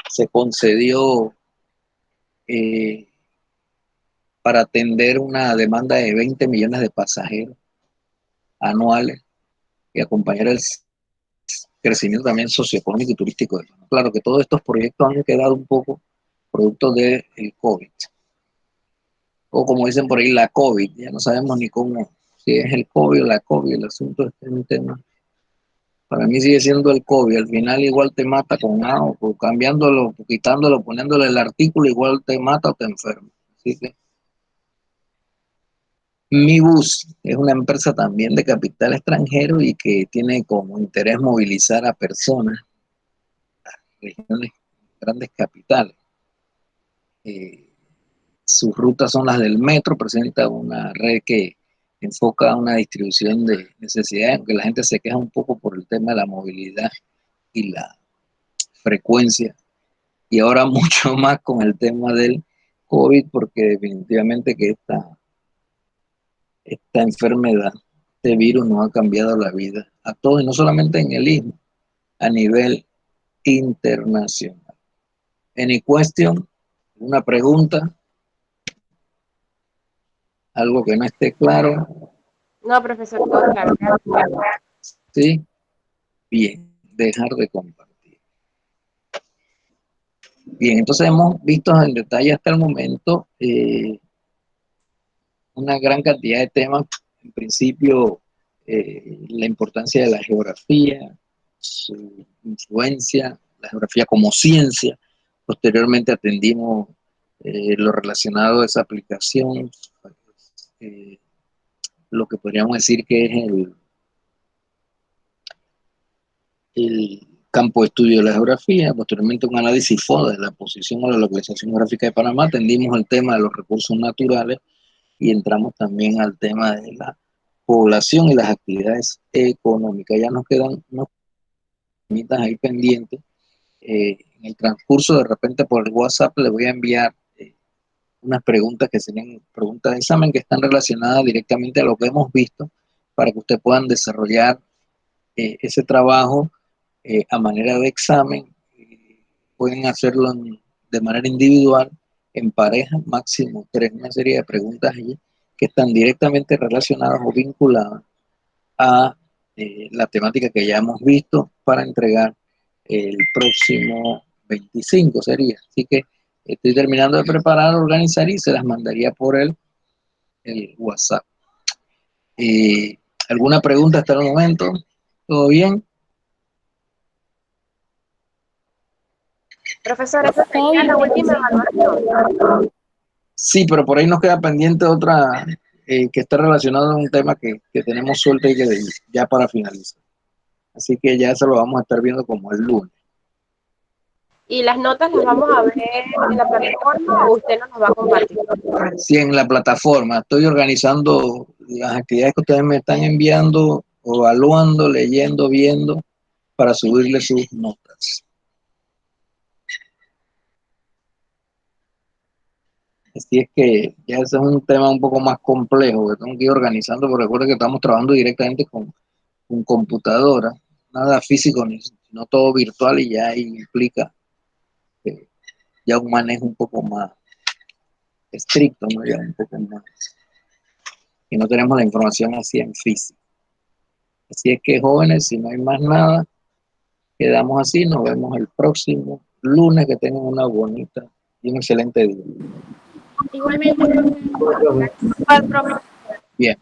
Se concedió para atender una demanda de 20 millones de pasajeros anuales y acompañar el crecimiento también socioeconómico y turístico de Panamá. Claro que todos estos proyectos han quedado un poco producto del COVID. O como dicen por ahí, la COVID. Ya no sabemos ni cómo, si es el COVID o la COVID. El asunto es un tema. Para mí sigue siendo el COVID. Al final igual te mata con algo, o cambiándolo, quitándolo, poniéndole el artículo, igual te mata o te enferma. Así que Mi Bus es una empresa también de capital extranjero y que tiene como interés movilizar a personas a regiones, grandes capitales. Sus rutas son las del metro, presenta una red que enfoca una distribución de necesidades, aunque la gente se queja un poco por el tema de la movilidad y la frecuencia, y ahora mucho más con el tema del COVID, porque definitivamente que esta enfermedad, este virus nos ha cambiado la vida a todos, y no solamente en el Istmo, a nivel internacional. Any question? ¿Una pregunta? ¿Algo que no esté claro? No, profesor, todo claro. ¿Sí? Bien, dejar de compartir. Bien, entonces hemos visto en detalle hasta el momento una gran cantidad de temas. En principio, la importancia de la geografía, su influencia, la geografía como ciencia. Posteriormente atendimos lo relacionado a esa aplicación, lo que podríamos decir que es el campo de estudio de la geografía. Posteriormente un análisis FODA de la posición o la localización geográfica de Panamá. Atendimos el tema de los recursos naturales y entramos también al tema de la población y las actividades económicas. Ya nos quedan unos temitas ahí pendientes. En el transcurso, de repente por el WhatsApp le voy a enviar unas preguntas que serían preguntas de examen que están relacionadas directamente a lo que hemos visto, para que ustedes puedan desarrollar ese trabajo a manera de examen. Pueden hacerlo de manera individual, en pareja, máximo 3, una serie de preguntas allí que están directamente relacionadas o vinculadas a la temática que ya hemos visto, para entregar el próximo 25 sería. Así que estoy terminando de preparar, organizar, y se las mandaría por el WhatsApp. ¿Alguna pregunta hasta el momento? ¿Todo bien? Profesor, esa sería la última evaluación. Sí, pero por ahí nos queda pendiente otra que está relacionada a un tema que tenemos suelto y que ya para finalizar. Así que ya eso lo vamos a estar viendo como el lunes. ¿Y las notas las vamos a ver en la plataforma o usted nos las va a compartir? Sí, en la plataforma. Estoy organizando las actividades que ustedes me están enviando, evaluando, leyendo, viendo, para subirle sus notas. Así es que ya ese es un tema un poco más complejo que tengo que ir organizando, porque recuerden que estamos trabajando directamente con computadora, nada físico, sino todo virtual, y ya ahí implica ya un manejo un poco más estricto, ¿no? Ya un poco más, y no tenemos la información así en físico. Así es que, jóvenes, si no hay más nada, quedamos así. Nos vemos el próximo lunes. Que tengan una bonita y un excelente día. Igualmente, profe. Al profe. Bien.